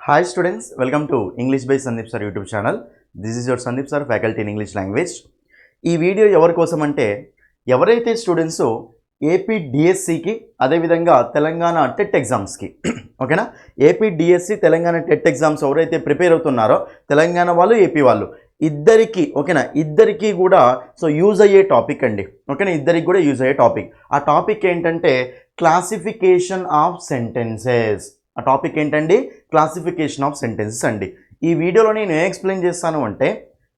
Hi students, welcome to English by Sandeep Sir YouTube channel. This is your Sandeep Sir, faculty in English language. ఈ video ఎవరి కోసం అంటే ఎవరైతే students AP డిఎస్సికి అదేవిధంగా Telangana TET ఎగ్జామ్స్కి ఓకేనా AP DSC Telangana TET exams ఎవరైతే ప్రిపేర్ అవుతున్నారో తెలంగాణ వాళ్ళు ఏపీ వాళ్ళు ఇద్దరికి ఓకేనా ఇద్దరికి కూడా యూజ్ అయ్యే టాపిక్ అండి ఓకేనా ఇద్దరికి కూడా యూజ్ అయ్యే టాపిక్ ఆ టాపిక్ ఏంటంటే క్లాసిఫికేషన్ ఆఫ్ సెంటెన్సెస్ ఆ టాపిక్ ఏంటండి క్లాసిఫికేషన్ ఆఫ్ సెంటెన్సెస్ అండి ఈ వీడియోలో నేను ఏం ఎక్స్ప్లెయిన్ చేస్తాను అంటే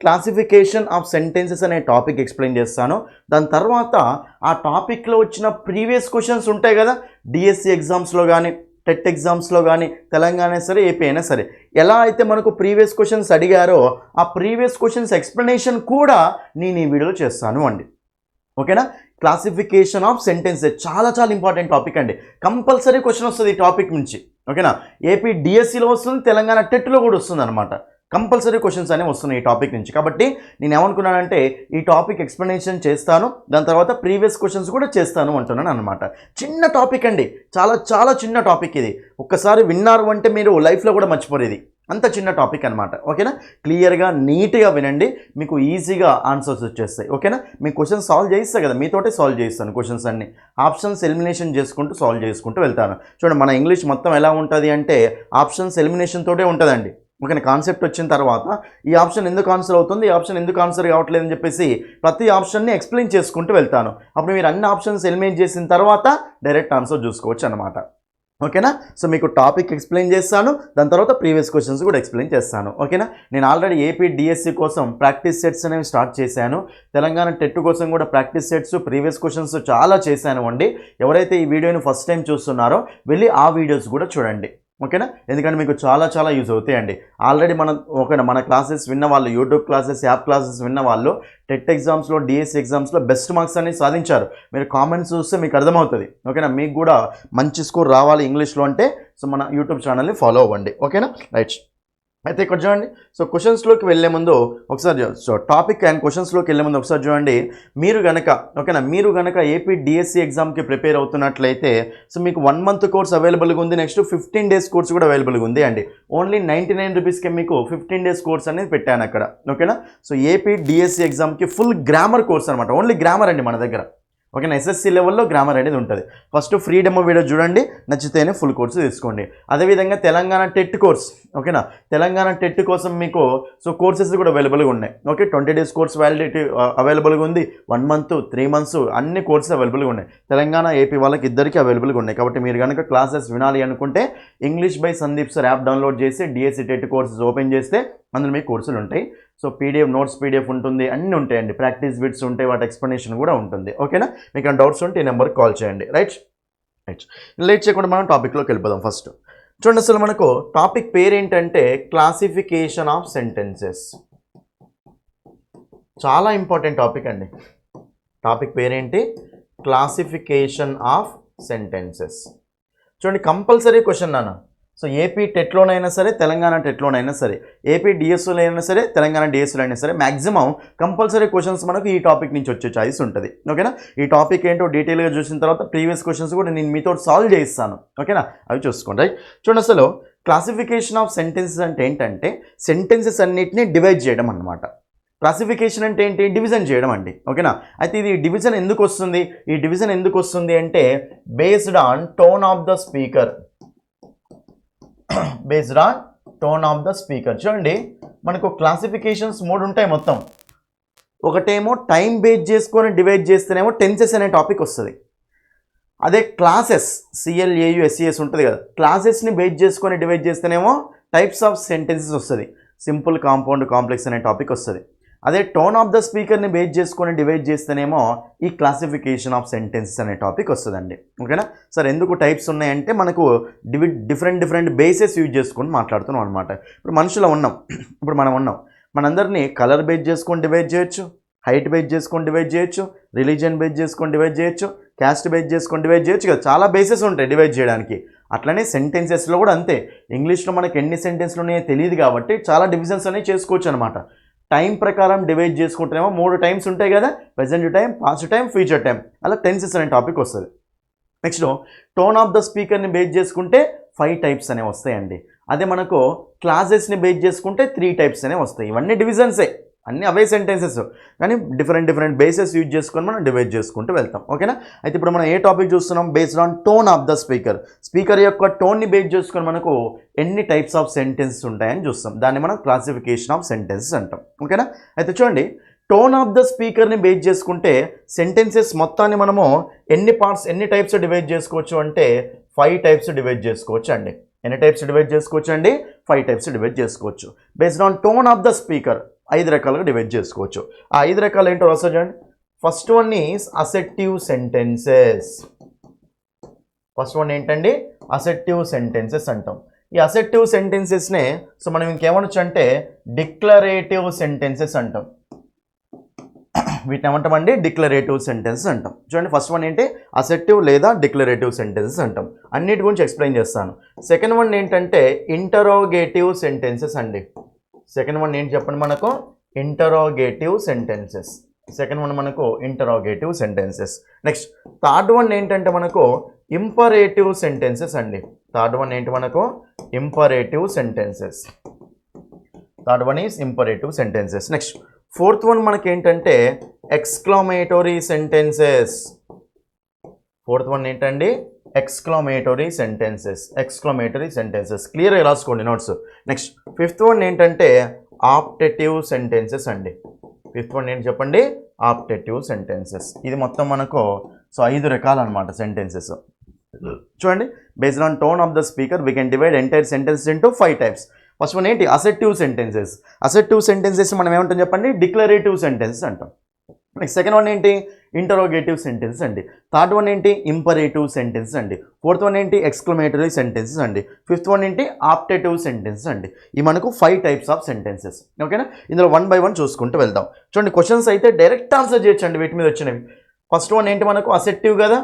క్లాసిఫికేషన్ ఆఫ్ సెంటెన్సెస్ అనే టాపిక్ ఎక్స్ప్లెయిన్ చేస్తాను దాని తర్వాత ఆ టాపిక్లో వచ్చిన ప్రీవియస్ క్వశ్చన్స్ ఉంటాయి కదా డిఎస్సి ఎగ్జామ్స్లో కానీ టెట్ ఎగ్జామ్స్లో కానీ తెలంగాణ సరే ఏపీ అయినా సరే ఎలా అయితే మనకు ప్రీవియస్ క్వశ్చన్స్ అడిగారో ఆ ప్రీవియస్ క్వశ్చన్స్ ఎక్స్ప్లెనేషన్ కూడా నేను ఈ వీడియోలో చేస్తాను అండి ఓకేనా క్లాసిఫికేషన్ ఆఫ్ సెంటెన్సెస్ చాలా ఇంపార్టెంట్ టాపిక్ అండి కంపల్సరీ క్వశ్చన్ వస్తుంది ఈ టాపిక్ నుంచి ఓకేనా ఏపీ డిఎస్సిలో వస్తుంది తెలంగాణ టెట్లో కూడా వస్తుంది అనమాట కంపల్సరీ క్వశ్చన్స్ అనేవి వస్తున్నాయి ఈ టాపిక్ నుంచి కాబట్టి నేను ఏమనుకున్నానంటే ఈ టాపిక్ ఎక్స్ప్లెనేషన్ చేస్తాను దాని తర్వాత ప్రీవియస్ క్వశ్చన్స్ కూడా చేస్తాను అంటున్నాను అనమాట చిన్న టాపిక్ అండి చాలా చిన్న టాపిక్ ఇది ఒక్కసారి విన్నారు అంటే మీరు లైఫ్లో కూడా మర్చిపోరు ఇది అంత చిన్న టాపిక్ అనమాట ఓకేనా క్లియర్గా నీట్గా వినండి మీకు ఈజీగా ఆన్సర్స్ వచ్చేస్తాయి ఓకేనా మీ క్వశ్చన్స్ సాల్వ్ చేయిస్తా కదా మీతోటే సాల్వ్ చేయిస్తాను క్వశ్చన్స్ అన్ని ఆప్షన్స్ ఎలిమినేషన్ చేసుకుంటూ సాల్వ్ చేసుకుంటూ వెళ్తాను చూడండి మన ఇంగ్లీష్ మొత్తం ఎలా ఉంటుంది అంటే ఆప్షన్స్ ఎలిమినేషన్ తోటే ఉంటుందండి ఓకేనా కాన్సెప్ట్ వచ్చిన తర్వాత ఈ ఆప్షన్ ఎందుకు ఆన్సర్ అవుతుంది ఈ ఆప్షన్ ఎందుకు ఆన్సర్ కావట్లేదు అని చెప్పేసి ప్రతి ఆప్షన్ని ఎక్స్ప్లెయిన్ చేసుకుంటూ వెళ్తాను అప్పుడు మీరు అన్ని ఆప్షన్స్ ఎలిమినేట్ చేసిన తర్వాత డైరెక్ట్ ఆన్సర్ చూసుకోవచ్చు అనమాట ఓకేనా సో మీకు టాపిక్ ఎక్స్ప్లెయిన్ చేస్తాను దాని తర్వాత ప్రీవియస్ క్వశ్చన్స్ కూడా ఎక్స్ప్లెయిన్ చేస్తాను ఓకేనా నేను ఆల్రెడీ ఏపీ డిఎస్సి కోసం ప్రాక్టీస్ సెట్స్ అనేవి స్టార్ట్ చేశాను తెలంగాణ టెట్ కోసం కూడా ప్రాక్టీస్ సెట్స్ ప్రీవియస్ క్వశ్చన్స్ చాలా చేశాను అండి ఎవరైతే ఈ వీడియోని ఫస్ట్ టైం చూస్తున్నారో వెళ్ళి ఆ వీడియోస్ కూడా చూడండి ఓకేనా ఎందుకంటే మీకు చాలా యూజ్ అవుతాయండి ఆల్రెడీ మన క్లాసెస్ విన్న వాళ్ళు యూట్యూబ్ క్లాసెస్ యాప్ క్లాసెస్ విన్న వాళ్ళు టెట్ ఎగ్జామ్స్లో డిఎస్సి ఎగ్జామ్స్లో బెస్ట్ మార్క్స్ అనేది సాధించారు మీరు కామెంట్స్ చూస్తే మీకు అర్థమవుతుంది ఓకేనా మీకు కూడా మంచి స్కోర్ రావాలి ఇంగ్లీష్లో అంటే మన యూట్యూబ్ ఛానల్ని ఫాలో అవ్వండి ఓకేనా రైట్ అయితే ఇక్కడ చూడండి క్వశ్చన్స్లోకి వెళ్ళే ముందు ఒకసారి టాపిక్ అండ్ క్వశ్చన్స్లోకి వెళ్ళే ముందు ఒకసారి చూడండి మీరు గనక ఏపీ డిఎస్సి ఎగ్జామ్కి ప్రిపేర్ అవుతున్నట్లయితే మీకు 1 month కోర్స్ అవైలబుల్గా ఉంది నెక్స్ట్ 15 days కోర్స్ కూడా అవైలబుల్గా ఉంది అండి ఓన్లీ 99 రూపీస్కి మీకు 15 days కోర్స్ అనేది పెట్టాను అక్కడ ఓకేనా ఏపీ డిఎస్సి ఎగ్జామ్కి ఫుల్ గ్రామర్ కోర్స్ అనమాట ఓన్లీ గ్రామర్ అండి మన దగ్గర ఓకేనా ఎస్ఎస్సి లెవెల్లో గ్రామర్ అనేది ఉంటుంది ఫస్ట్ ఫ్రీ డెమో వీడియో చూడంండి నచ్చితేనే ఫుల్ కోర్సు తీసుకోండి అదేవిధంగా తెలంగాణ టెట్ కోర్స్ ఓకేనా తెలంగాణ టెట్ కోసం మీకు కోర్సెస్ కూడా అవైలబుల్గా ఉన్నాయి ఓకే 20 days కోర్స్ వ్యాలిడిటీ అవైలబుల్గా ఉంది 1 month 3 months అన్ని కోర్సెస్ అవైలబుల్గా ఉన్నాయి తెలంగాణ ఏపీ వాళ్ళకి ఇద్దరికి అవైలబుల్గా ఉన్నాయి కాబట్టి మీరు కనుక క్లాసెస్ వినాలి అనుకుంటే English by Sandeep sir app download చేసి డిఎస్సి టెట్ కోర్సెస్ ఓపెన్ చేస్తే అందులో మీకు కోర్సులు ఉంటాయి పీడిఎఫ్ నోట్స్ పీడిఎఫ్ ఉంటుంది అన్నీ ఉంటాయండి ప్రాక్టీస్ బిట్స్ ఉంటాయి వాటి ఎక్స్ప్లెనేషన్ కూడా ఉంటుంది ఓకేనా మీకు ఆ డౌట్స్ ఉంటే ఈ నెంబర్కి కాల్ చేయండి రైట్ లేట్ చేయకుండా మనం టాపిక్లోకి వెళ్ళిపోదాం ఫస్ట్ చూడండి అసలు మనకు టాపిక్ పేరు ఏంటంటే క్లాసిఫికేషన్ ఆఫ్ సెంటెన్సెస్ చాలా ఇంపార్టెంట్ టాపిక్ అండి టాపిక్ పేరేంటి క్లాసిఫికేషన్ ఆఫ్ సెంటెన్సెస్ చూడండి కంపల్సరీ క్వశ్చన్ నాన్న ఏపీ టెట్లోనైనా సరే తెలంగాణ టెట్లోనైనా సరే ఏపీ డిఎస్ఓలో అయినా సరే తెలంగాణ డిఎస్ఓలో అయినా సరే మ్యాక్సిమం కంపల్సరీ క్వశ్చన్స్ మనకు ఈ టాపిక్ నుంచి వచ్చే ఛాయిస్ ఉంటుంది ఓకేనా ఈ టాపిక్ ఏంటో డీటెయిల్గా చూసిన తర్వాత ప్రీవియస్ క్వశ్చన్స్ కూడా నేను మీతో సాల్వ్ చేయిస్తాను ఓకేనా అవి చూసుకోండి రైట్ చూడండి అసలు క్లాసిఫికేషన్ ఆఫ్ సెంటెన్సెస్ అంటే ఏంటంటే సెంటెన్సెస్ అన్నిటిని డివైడ్ చేయడం అన్నమాట క్లాసిఫికేషన్ అంటే ఏంటి డివిజన్ చేయడం అండి ఓకేనా అయితే ఇది డివిజన్ ఎందుకు వస్తుంది అంటే based on tone of the speaker చూడండి మనకు క్లాసిఫికేషన్స్ 3 ఉంటాయి మొత్తం ఒకటేమో టైం బేస్ చేసుకొని డివైడ్ చేస్తేనేమో టెన్సెస్ అనే టాపిక్ వస్తుంది అదే క్లాసెస్ CLAU SES ఉంటుంది కదా క్లాసెస్ని బేస్ చేసుకొని డివైడ్ చేస్తేనేమో టైప్స్ ఆఫ్ సెంటెన్సెస్ వస్తుంది సింపుల్ కాంపౌండ్ కాంప్లెక్స్ అనే టాపిక్ వస్తుంది అదే టోన్ ఆఫ్ ద స్పీకర్ని బేస్ చేసుకొని డివైడ్ చేస్తేనేమో ఈ క్లాసిఫికేషన్ ఆఫ్ సెంటెన్సెస్ అనే టాపిక్ వస్తుందండి ఓకేనా సార్ ఎందుకు టైప్స్ ఉన్నాయంటే మనకు డిఫరెంట్ బేసెస్ యూజ్ చేసుకొని మాట్లాడుతున్నాం అనమాట ఇప్పుడు మనం ఉన్నాం మనందరినీ కలర్ బేస్ చేసుకొని డివైడ్ చేయొచ్చు హైట్ బేస్ చేసుకొని డివైడ్ చేయొచ్చు రిలీజియన్ బేస్ చేసుకొని డివైడ్ చేయొచ్చు క్యాస్ట్ బేస్ చేసుకొని డివైడ్ చేయొచ్చు కదా చాలా బేసెస్ ఉంటాయి డివైడ్ చేయడానికి అట్లనే సెంటెన్సెస్లో కూడా అంతే ఇంగ్లీష్లో మనకు ఎన్ని సెంటెన్స్లు ఉన్నాయో తెలియదు కాబట్టి చాలా డివిజన్స్ అనేవి చేసుకోవచ్చు అనమాట టైం ప్రకారం డివైడ్ చేసుకుంటేనేమో 3 టైమ్స్ ఉంటాయి కదా present time past time future time అలా టెన్సెస్ అనే టాపిక్ వస్తుంది నెక్స్ట్ టోన్ ఆఫ్ ద స్పీకర్ని బేస్ చేసుకుంటే 5 టైప్స్ అనేవి వస్తాయండి అదే మనకు క్లాజెస్ని బేస్ చేసుకుంటే 3 టైప్స్ అనే వస్తాయి. ఇవన్నీ డివిజన్సే, అన్నీ అవే సెంటెన్సెస్, కానీ డిఫరెంట్ బేసెస్ యూజ్ చేసుకొని మనం డివైడ్ చేసుకుంటూ వెళ్తాం. ఓకేనా? అయితే ఇప్పుడు మనం ఏ టాపిక్ చూస్తున్నాం? Based on tone of the speaker. Speaker యొక్క టోన్ని బేస్ చేసుకొని మనకు ఎన్ని టైప్స్ ఆఫ్ సెంటెన్సెస్ ఉంటాయని చూస్తాం. దాన్ని మనం క్లాసిఫికేషన్ ఆఫ్ సెంటెన్సెస్ అంటాం. ఓకేనా? అయితే చూడండి, టోన్ ఆఫ్ ద స్పీకర్ని బేస్ చేసుకుంటే సెంటెన్సెస్ మొత్తాన్ని మనము ఎన్ని టైప్స్ డివైడ్ చేసుకోవచ్చు అంటే 5 టైప్స్ డివైడ్ చేసుకోవచ్చు అండి. ఎన్ని టైప్స్ డివైడ్ చేసుకోవచ్చు అండి? 5 టైప్స్ డివైడ్ చేసుకోవచ్చు. Based on tone of the speaker 5 రకాలుగా డివైడ్ చేసుకోవచ్చు. ఆ 5 రకాలు ఏంటో రాస్తారు చూడండి. First one is assertive sentences. First one ఏంటండి? అసెర్టివ్ సెంటెన్సెస్ అంటాం. ఈ అసెర్టివ్ సెంటెన్సెస్నే సో మనం ఇంకేమనొచ్చు అంటే డిక్లరేటివ్ సెంటెన్సెస్ అంటాం. వీటిని ఏమంటామండి? డిక్లరేటివ్ సెంటెన్సెస్ అంటాం. చూడండి, ఫస్ట్ వన్ ఏంటి? అసెర్టివ్ లేదా డిక్లరేటివ్ సెంటెన్సెస్ అంటాం. అన్నిటి గురించి ఎక్స్ప్లెయిన్ చేస్తాను. సెకండ్ వన్ ఏంటంటే ఇంటరోగేటివ్ సెంటెన్సెస్ అండి. సెకండ్ వన్ ఏంటి చెప్పండి? మనకు ఇంటరోగేటివ్ సెంటెన్సెస్. సెకండ్ వన్ మనకు interrogative sentences. Next third one ఏంటంటే మనకు ఇంపరేటివ్ సెంటెన్సెస్ అండి. థర్డ్ వన్ ఏంటి? మనకు imperative sentences. Third one is imperative sentences. Next fourth one మనకి ఏంటంటే ఎక్స్క్లమేటరీ సెంటెన్సెస్. ఫోర్త్ వన్ ఏంటండి? Exclamatory sentences. ఎక్స్క్లమేటరీ సెంటెన్సెస్ క్లియర్గా రాసుకోండి నోట్స్. నెక్స్ట్ ఫిఫ్త్ వన్ ఏంటంటే ఆప్టేటివ్ సెంటెన్సెస్ అండి. ఫిఫ్త్ వన్ ఏంటి చెప్పండి? Optative sentences. ఇది మొత్తం మనకు 5 రకాలు అనమాట సెంటెన్సెస్. చూడండి, based on tone of the speaker we can divide entire sentences into 5 types. First one ఏంటి? అసెర్టివ్ సెంటెన్సెస్. అసెర్టివ్ సెంటెన్సెస్ మనం ఏమంటాం చెప్పండి? డిక్లరేటివ్ సెంటెన్సెస్ అంటాం. నెక్స్ట్ సెకండ్ వన్ ఏంటి? ఇంటరోగేటివ్ సెంటెన్సెస్ అండి. థర్డ్ వన్ ఏంటి? ఇంపరేటివ్ సెంటెన్సెస్ అండి. ఫోర్త్ వన్ ఏంటి? ఎక్స్క్లమేటరీ సెంటెన్సెస్ అండి. ఫిఫ్త్ వన్ ఏంటి? ఆప్టేటివ్ సెంటెన్సెస్ అండి. ఇవి మనకు 5 టైప్స్ ఆఫ్ సెంటెన్సెస్. ఓకేనా? ఇందులో 1 బై 1 చూసుకుంటూ వెళ్దాం. చూడండి, క్వశ్చన్స్ అయితే డైరెక్ట్ ఆన్సర్ చేయొచ్చండి వీటి మీద వచ్చినవి. ఫస్ట్ వన్ ఏంటి? మనకు అసెర్టివ్ కదా,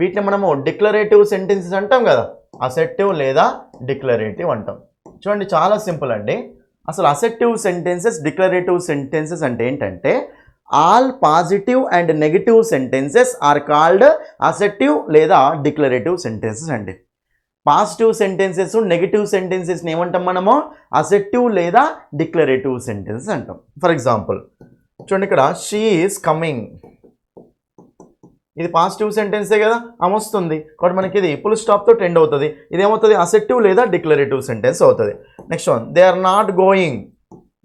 వీటిని మనము డిక్లరేటివ్ సెంటెన్సెస్ అంటాం కదా. అసెర్టివ్ లేదా డిక్లరేటివ్ అంటాం. చూడండి, చాలా సింపుల్ అండి. అసలు అసెర్టివ్ సెంటెన్సెస్, డిక్లరేటివ్ సెంటెన్సెస్ అంటే ఏంటంటే all positive and negative sentences are called assertive లేదా డిక్లరేటివ్ సెంటెన్సెస్ అండి. పాజిటివ్ సెంటెన్సెస్, నెగిటివ్ సెంటెన్సెస్ని ఏమంటాం మనము? అసెర్టివ్ లేదా డిక్లరేటివ్ సెంటెన్సెస్ అంటాం. ఫర్ ఎగ్జాంపుల్ చూడండి, ఇక్కడ షీ ఈజ్ కమింగ్. ఇది పాజిటివ్ సెంటెన్సే కదా, ఆమె వస్తుంది కాబట్టి మనకి ఇది ఫుల్ స్టాప్తో ఎండ్ అవుతుంది. ఇదేమవుతుంది? అసెర్టివ్ లేదా డిక్లరేటివ్ సెంటెన్స్ అవుతుంది. Next one, they are not going.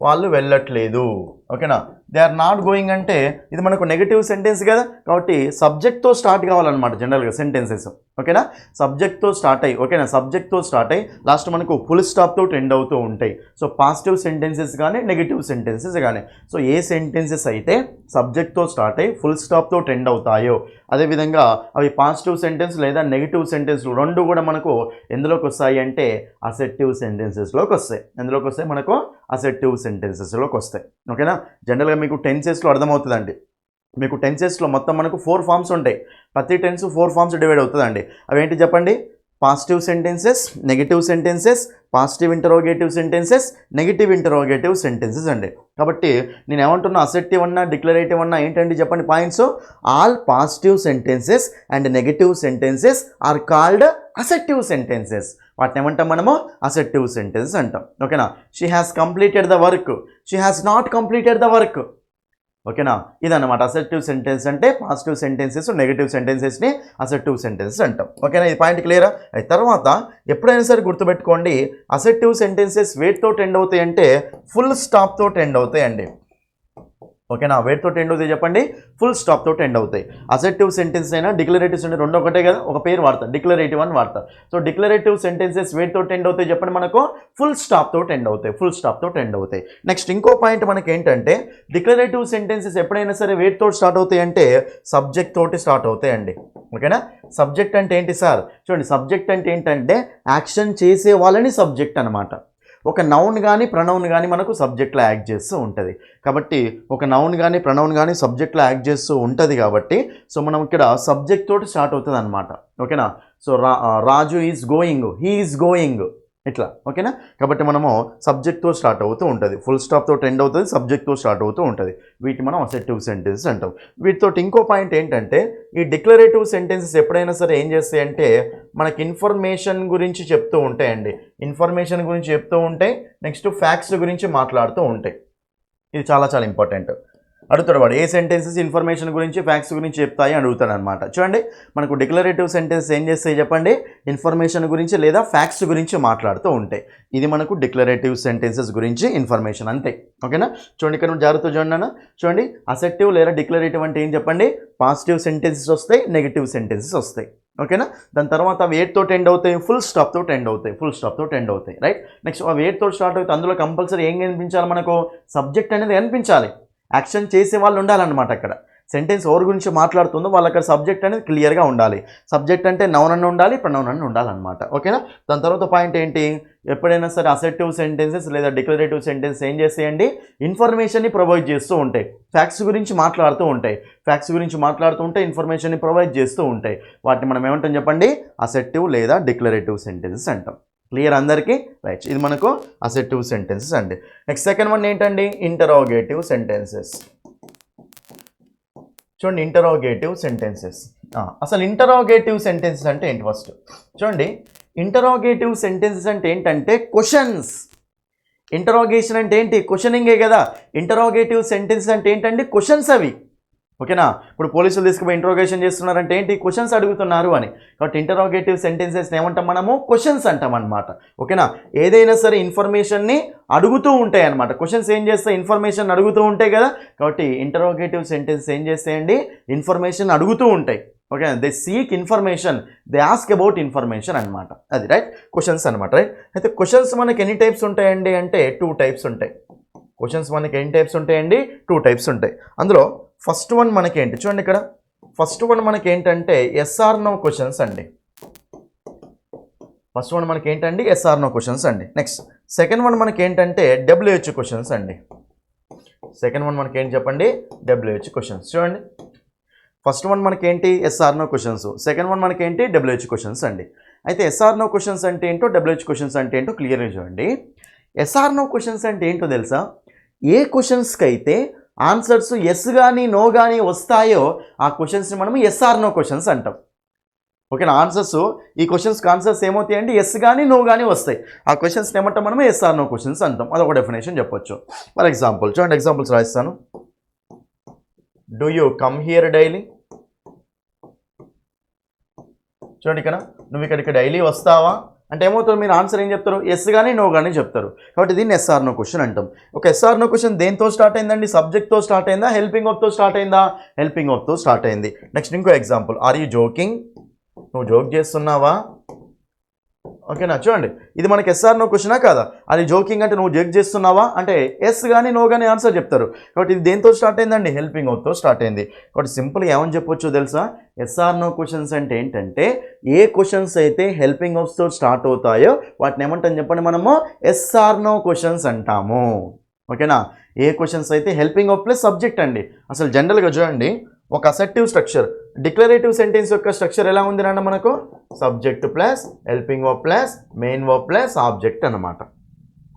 వాళ్ళు వెళ్ళట్లేదు. ఓకేనా? దే ఆర్ నాట్ గోయింగ్ అంటే ఇది మనకు నెగిటివ్ సెంటెన్స్ కదా, కాబట్టి సబ్జెక్ట్తో స్టార్ట్ కావాలన్నమాట జనరల్గా సెంటెన్సెస్. ఓకేనా? సబ్జెక్ట్తో స్టార్ట్ అయ్యి, ఓకేనా, సబ్జెక్ట్తో స్టార్ట్ అయ్యి లాస్ట్ మనకు ఫుల్ స్టాప్తో ఎండ్ అవుతూ ఉంటాయి. సో పాజిటివ్ సెంటెన్సెస్ కానీ నెగిటివ్ సెంటెన్సెస్ కానీ, సో ఏ సెంటెన్సెస్ అయితే సబ్జెక్ట్తో స్టార్ట్ అయ్యి ఫుల్ స్టాప్తో ఎండ్ అవుతాయో అదేవిధంగా అవి పాజిటివ్ సెంటెన్స్ లేదా నెగిటివ్ సెంటెన్స్లు రెండు కూడా మనకు ఎందులోకి వస్తాయి అంటే అసెర్టివ్ సెంటెన్సెస్లోకి వస్తాయి. ఎందులోకి వస్తాయి? మనకు అసెర్టివ్ సెంటెన్సెస్లోకి వస్తాయి. ఓకేనా? జనరల్గా మీకు టెన్సెస్లో అర్థమవుతుందండి. మీకు టెన్సెస్లో మొత్తం మనకు 4 ఫామ్స్ ఉంటాయి. ప్రతి టెన్స్ 4 ఫామ్స్ డివైడ్ అవుతుందండి. అవి ఏంటి చెప్పండి? Positive sentences, negative sentences, positive interrogative sentences, negative interrogative sentences అండి. కాబట్టి నేను ఏమంటున్నా? అసెర్టివ్ అన్నా డిక్లరేటివ్ అన్నా ఏంటండి చెప్పండి points? All positive sentences and negative sentences are called assertive sentences. వాటిని ఏమంటాం మనము? అసెర్టివ్ సెంటెన్సెస్ అంటాం. ఓకేనా? She has completed the work, she has not completed the work. ఓకేనా? ఇదన్నమాట అసెర్టివ్ సెంటెన్స్ అంటే. పాజిటివ్ సెంటెన్సెస్, నెగిటివ్ సెంటెన్సెస్ని అసెర్టివ్ సెంటెన్సెస్ అంటాం. ఓకేనా? ఈ పాయింట్ క్లియరా? అయితే తర్వాత ఎప్పుడైనా సరే గుర్తుపెట్టుకోండి, అసెర్టివ్ సెంటెన్సెస్ వేటితో ఎండ్ అవుతాయి అంటే ఫుల్ స్టాప్తో ఎండ్ అవుతాయండి. ఓకేనా? వేటితో ఎండ్ అవుతాయి చెప్పండి? ఫుల్ స్టాప్తో ఎండ్ అవుతాయి. అసెర్టివ్ సెంటెన్స్ అయినా డిక్లరేటివ్ సెంటెన్స్ రెండు ఒకటే కదా, ఒక పేరు వాడతారు, డిక్లరేటివ్ అని వాడతారు. సో డిక్లరేటివ్ సెంటెన్సెస్ వేటితో ఎండ్ అవుతాయి చెప్పండి? మనకు ఫుల్ స్టాప్తో ఎండ్ అవుతాయి. ఫుల్ స్టాప్తో ఎండ్ అవుతాయి. నెక్స్ట్ ఇంకో పాయింట్ మనకి ఏంటంటే డిక్లరేటివ్ సెంటెన్సెస్ ఎప్పుడైనా సరే వేటితో స్టార్ట్ అవుతాయి అంటే సబ్జెక్ట్ తోటి స్టార్ట్ అవుతాయండి. ఓకేనా? సబ్జెక్ట్ అంటే ఏంటి సార్? చూడండి, సబ్జెక్ట్ అంటే ఏంటంటే యాక్షన్ చేసే వాళ్ళని సబ్జెక్ట్ అనమాట. ఒక నౌన్ కానీ ప్రనౌన్ కానీ మనకు సబ్జెక్ట్లో యాక్ట్ చేస్తూ ఉంటుంది. కాబట్టి ఒక నౌన్ కానీ ప్రనౌన్ కానీ సబ్జెక్ట్లో యాక్ట్ చేస్తూ ఉంటుంది కాబట్టి సో మనం ఇక్కడ సబ్జెక్ట్ తోటి స్టార్ట్ అవుతుంది అనమాట. ఓకేనా? So Raju is going, he is going. ఇట్లా ఓకేనా. కాబట్టి మనము సబ్జెక్ట్తో స్టార్ట్ అవుతూ ఉంటుంది, ఫుల్ స్టాప్తో ఎండ్ అవుతుంది, సబ్జెక్ట్తో స్టార్ట్ అవుతూ ఉంటుంది. వీటి మనం అసెర్టివ్ సెంటెన్సెస్ అంటాం. వీటితో ఇంకో పాయింట్ ఏంటంటే ఈ డిక్లరేటివ్ సెంటెన్సెస్ ఎప్పుడైనా సరే ఏం చేస్తాయంటే మనకి ఇన్ఫర్మేషన్ గురించి చెప్తూ ఉంటాయండి. ఇన్ఫర్మేషన్ గురించి చెప్తూ ఉంటాయి, నెక్స్ట్ ఫ్యాక్ట్స్ గురించి మాట్లాడుతూ ఉంటాయి. ఇది చాలా చాలా ఇంపార్టెంట్. అడుగుతాడు వాడు ఏ సెంటెన్సెస్ ఇన్ఫర్మేషన్ గురించి ఫ్యాక్ట్స్ గురించి చెప్తాయి అడుగుతాడు అనమాట. చూడండి మనకు డిక్లరేటివ్ సెంటెన్స్ ఏం చేస్తాయి చెప్పండి, ఇన్ఫర్మేషన్ గురించి లేదా ఫ్యాక్ట్స్ గురించి మాట్లాడుతూ ఉంటాయి. ఇది మనకు డిక్లరేటివ్ సెంటెన్సెస్ గురించి ఇన్ఫర్మేషన్ అంతే. ఓకేనా. చూడండి ఇక్కడ జాగ్రత్త చూడండి అన్న. చూడండి అసెర్టివ్ లేదా డిక్లరేటివ్ అంటే ఏం చెప్పండి, పాజిటివ్ సెంటెన్సెస్ వస్తాయి, నెగిటివ్ సెంటెన్సెస్ వస్తాయి. ఓకేనా. దాని తర్వాత అవి వేటితో ఎండ్ అవుతాయి, ఫుల్ స్టాప్తో ఎండ్ అవుతాయి, ఫుల్ స్టాప్తో ఎండ్ అవుతాయి. రైట్. నెక్స్ట్ అవి వేటితో స్టార్ట్ అవుతాయి, అందులో కంపల్సరీ ఏం కనిపించాలి మనకు, సబ్జెక్ట్ అనేది కనిపించాలి, యాక్షన్ చేసే వాళ్ళు ఉండాలన్నమాట. అక్కడ సెంటెన్స్ ఎవరి గురించి మాట్లాడుతుందో వాళ్ళు అక్కడ సబ్జెక్ట్ అనేది క్లియర్గా ఉండాలి. సబ్జెక్ట్ అంటే నౌన్ అని ఉండాలి, ప్రొనౌన్ అని ఉండాలన్నమాట. ఓకేనా. దాని తర్వాత పాయింట్ ఏంటి, ఎప్పుడైనా సరే అసెర్టివ్ సెంటెన్సెస్ లేదా డిక్లరేటివ్ సెంటెన్స్ ఏం చేస్తాయండి, ఇన్ఫర్మేషన్ని ప్రొవైడ్ చేస్తూ ఉంటాయి, ఫ్యాక్ట్స్ గురించి మాట్లాడుతూ ఉంటాయి, ఫ్యాక్ట్స్ గురించి మాట్లాడుతూ ఉంటే ఇన్ఫర్మేషన్ని ప్రొవైడ్ చేస్తూ ఉంటాయి. వాటిని మనం ఏమంటాం చెప్పండి, అసెర్టివ్ లేదా డిక్లరేటివ్ సెంటెన్సెస్ అంటాం. క్లియర్ అందరికీ. రైట్. ఇది మనకు అసెర్టివ్ సెంటెన్సెస్ అండి. నెక్స్ట్ సెకండ్ వన్ ఏంటండి, ఇంటరోగేటివ్ సెంటెన్సెస్. చూడండి ఇంటరోగేటివ్ సెంటెన్సెస్. అసలు ఇంటరోగేటివ్ సెంటెన్సెస్ అంటే ఏంటి ఫస్ట్ చూడండి. ఇంటరోగేటివ్ సెంటెన్సెస్ అంటే ఏంటంటే క్వశ్చన్స్. ఇంటరోగేషన్ అంటే ఏంటి, క్వశ్చనింగే కదా. ఇంటరోగేటివ్ సెంటెన్సెస్ అంటే ఏంటంటే క్వశ్చన్స్ అవి. ఓకేనా. ఇప్పుడు పోలీసులు తీసుకుపోయి ఇంట్రోగేషన్ చేస్తున్నారంటే ఏంటి, క్వశ్చన్స్ అడుగుతున్నారు అని. కాబట్టి ఇంటరోగేటివ్ సెంటెన్సెస్ ఏమంటాం మనము, క్వశ్చన్స్ అంటాం అనమాట. ఓకేనా. ఏదైనా సరే ఇన్ఫర్మేషన్ని అడుగుతూ ఉంటాయి అనమాట. క్వశ్చన్స్ ఏం చేస్తాయి, ఇన్ఫర్మేషన్ అడుగుతూ ఉంటాయి కదా. కాబట్టి ఇంటరోగేటివ్ సెంటెన్స్ ఏం చేస్తాయండి, ఇన్ఫర్మేషన్ అడుగుతూ ఉంటాయి. Okay. They seek information, they ask about information అనమాట. అది రైట్, క్వశ్చన్స్ అనమాట. రైట్. అయితే క్వశ్చన్స్ మనకి ఎన్ని టైప్స్ ఉంటాయండి అంటే 2 టైప్స్ ఉంటాయి. క్వశ్చన్స్ మనకి ఎన్ని టైప్స్ ఉంటాయండి, 2 టైప్స్ ఉంటాయి. అందులో ఫస్ట్ వన్ మనకి ఏంటి చూడండి, ఇక్కడ ఫస్ట్ వన్ మనకి ఏంటంటే ఎస్ఆర్ నో క్వశ్చన్స్ అండి. ఫస్ట్ వన్ మనకి ఏంటండి, ఎస్ఆర్ నో క్వశ్చన్స్ అండి. నెక్స్ట్ సెకండ్ వన్ మనకి ఏంటంటే డబ్ల్యూహెచ్ క్వశ్చన్స్ అండి. సెకండ్ వన్ మనకి ఏంటి చెప్పండి, డబ్ల్యూహెచ్ క్వశ్చన్స్. చూడండి ఫస్ట్ వన్ మనకి ఏంటి, yes or no questions. Second one మనకి ఏంటి, డబ్ల్యూహెచ్ క్వశ్చన్స్ అండి. అయితే ఎస్ఆర్ నో క్వశ్చన్స్ అంటే ఏంటో, డబ్ల్యూహెచ్ క్వశ్చన్స్ అంటే ఏంటో క్లియర్గా చూడండి. ఎస్ఆర్ నో క్వశ్చన్స్ అంటే ఏంటో తెలుసా, ఏ క్వశ్చన్స్కి అయితే ఆన్సర్స్ ఎస్ కానీ నో కానీ వస్తాయో ఆ క్వశ్చన్స్ని మనం ఎస్ఆర్ నో క్వశ్చన్స్ అంటాం. ఓకేనా. ఆన్సర్స్ ఈ క్వశ్చన్స్కి ఆన్సర్స్ ఏమవుతాయండి, ఎస్ కానీ నో కానీ వస్తాయి. ఆ క్వశ్చన్స్ని ఏమంటాం మనం, ఎస్ఆర్ నో క్వశ్చన్స్ అంటాం. అదొక డెఫినేషన్ చెప్పొచ్చు. ఫర్ ఎగ్జాంపుల్ చూడండి, ఎగ్జాంపుల్స్ రాయిస్తాను. Do you come here daily. చూడండి ఇక్కడ, నువ్వు ఇక్కడికి డైలీ వస్తావా అంటే ఏమవుతారు, మీరు ఆన్సర్ ఏం చెప్తారు, ఎస్ కానీ నో కానీ చెప్తారు. కాబట్టి దీన్ని ఎస్ఆర్ నో క్వశ్చన్ అంటాం. ఒక ఎస్ఆర్ నో క్వశ్చన్ దేంతో స్టార్ట్ అయిందండి, సబ్జెక్ట్తో స్టార్ట్ అయిందా, హెల్పింగ్ ఆఫ్తో స్టార్ట్ అయిందా, హెల్పింగ్ ఆఫ్తో స్టార్ట్ అయింది. నెక్స్ట్ ఇంకో ఎగ్జాంపుల్, ఆర్ యూ జోకింగ్, నువ్వు జోక్ చేస్తున్నావా. ఓకేనా. చూడండి ఇది మనకి ఎస్ఆర్ నో క్వశ్చనా కాదా, అది జోకింగ్ అంటే నువ్వు జోక్ చేస్తున్నావా అంటే ఎస్ కానీ నో కానీ ఆన్సర్ చెప్తారు. కాబట్టి ఇది దేంతో స్టార్ట్ అయిందండి, హెల్పింగ్ ఆఫ్తో స్టార్ట్ అయింది. కాబట్టి సింపుల్గా ఏమని చెప్పొచ్చు తెలుసా, ఎస్ఆర్ నో క్వశ్చన్స్ అంటే ఏంటంటే ఏ క్వశ్చన్స్ అయితే హెల్పింగ్ ఆఫ్తో స్టార్ట్ అవుతాయో వాటిని ఏమంటాం చెప్పండి మనము, ఎస్ఆర్ నో క్వశ్చన్స్ అంటాము. ఓకేనా. ఏ క్వశ్చన్స్ అయితే హెల్పింగ్ ఆఫ్ ప్లస్ సబ్జెక్ట్ అండి. అసలు జనరల్గా చూడండి ఒక అసెర్టివ్ స్ట్రక్చర్, డిక్లరేటివ్ సెంటెన్స్ యొక్క స్ట్రక్చర్ ఎలా ఉంది అన్న మనకు, subject plus helping verb plus main verb plus object అన్నమాట.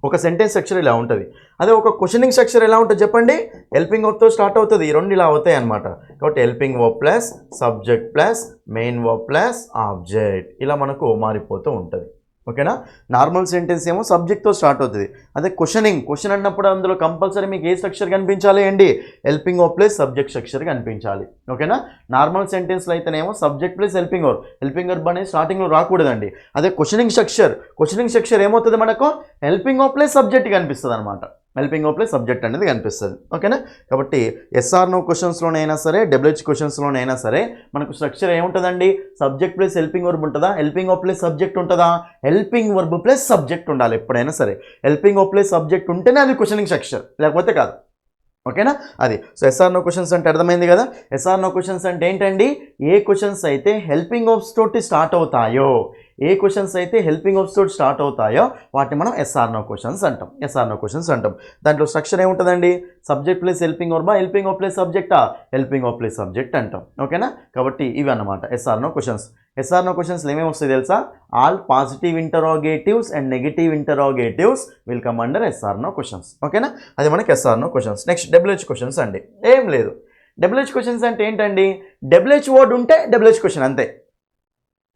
ఒక సెంటెన్స్ స్ట్రక్చర్ ఇలా ఉంటుంది. అదే ఒక క్వశ్చనింగ్ స్ట్రక్చర్ ఎలా ఉంటుంది చెప్పండి, హెల్పింగ్ వర్బ్తో స్టార్ట్ అవుతుంది, ఈ రెండు ఇలా అవుతాయి అనమాట. కాబట్టి helping verb plus subject plus main verb plus object ఇలా మనకు మారిపోతూ ఉంటుంది. ఓకేనా. నార్మల్ సెంటెన్స్ ఏమో సబ్జెక్ట్తో స్టార్ట్ అవుతుంది. అదే క్వశ్చన్ అన్నప్పుడు అందులో కంపల్సరీ మీకు ఏ స్ట్రక్చర్ కనిపించాలి అండి, helping verb plus subject structure కనిపించాలి. ఓకేనా. నార్మల్ సెంటెన్స్లో అయితేనేమో సబ్జెక్ట్ ప్లస్ హెల్పింగ్ వర్బ్ అనేది స్టార్టింగ్లో రాకూడదండి. అదే క్వశ్చనింగ్ స్ట్రక్చర్ ఏమవుతుంది మనకు, హెల్పింగ్ వర్బ్ ప్లస్ సబ్జెక్ట్ కనిపిస్తుంది అనమాట. హెల్పింగ్ వర్బ్ ప్లస్ సబ్జెక్ట్ అనేది కనిపిస్తుంది. ఓకేనా. కాబట్టి ఎస్ఆర్ నో క్వశ్చన్స్లోనైనా సరే, డబ్ల్యూహెచ్ క్వశ్చన్స్లోనైనా సరే మనకు స్ట్రక్చర్ ఏముంటుందండి, సబ్జెక్ట్ ప్లస్ హెల్పింగ్ వర్బ్ ఉంటుందా, హెల్పింగ్ వర్బ్ ప్లస్ సబ్జెక్ట్ ఉంటుందా, హెల్పింగ్ వర్బ్ ప్లస్ సబ్జెక్ట్ ఉండాలి ఎప్పుడైనా సరే. హెల్పింగ్ వర్బ్ ప్లస్ సబ్జెక్ట్ ఉంటేనే అది క్వశ్చనింగ్ స్ట్రక్చర్, లేకపోతే కాదు. ఓకేనా. అది సో ఎస్ఆర్ నో క్వశ్చన్స్ అంటే అర్థమైంది కదా. ఎస్ఆర్ నో క్వశ్చన్స్ అంటే ఏంటండి, ఏ క్వశ్చన్స్ అయితే హెల్పింగ్ వర్బ్స్ తోటి స్టార్ట్ అవుతాయో, ఏ క్వశ్చన్స్ అయితే హెల్పింగ్ వర్బ్స్ తోటి స్టార్ట్ అవుతాయో వాటిని మనం ఎస్ఆర్ నో క్వశ్చన్స్ అంటాం. ఎస్ఆర్ నో క్వశ్చన్స్ అంటాం. దాంట్లో స్ట్రక్చర్ ఏముంటుందండి, సబ్జెక్ట్ ప్లస్ హెల్పింగ్ వర్బా, హెల్పింగ్ వర్బ్ ప్లస్ సబ్జెక్టా, హెల్పింగ్ వర్బ్ ప్లస్ సబ్జెక్ట్ అంటాం. ఓకేనా. కాబట్టి ఇవి అన్నమాట yes or no questions. Yes or no క్వశ్చన్స్లో ఏమేమి వస్తాయి తెలుసా? All positive interrogatives and negative interrogatives will come under yes or no questions. ఓకేనా, అది మనకి yes or no questions. Next WH questions అండి. ఏం లేదు, డబ్ల్యూహెచ్ క్వశ్చన్స్ అంటే ఏంటండి? డబ్ల్యూహెచ్ వర్డ్ ఉంటే డబ్ల్యూహెచ్ క్వశ్చన్ అంతే.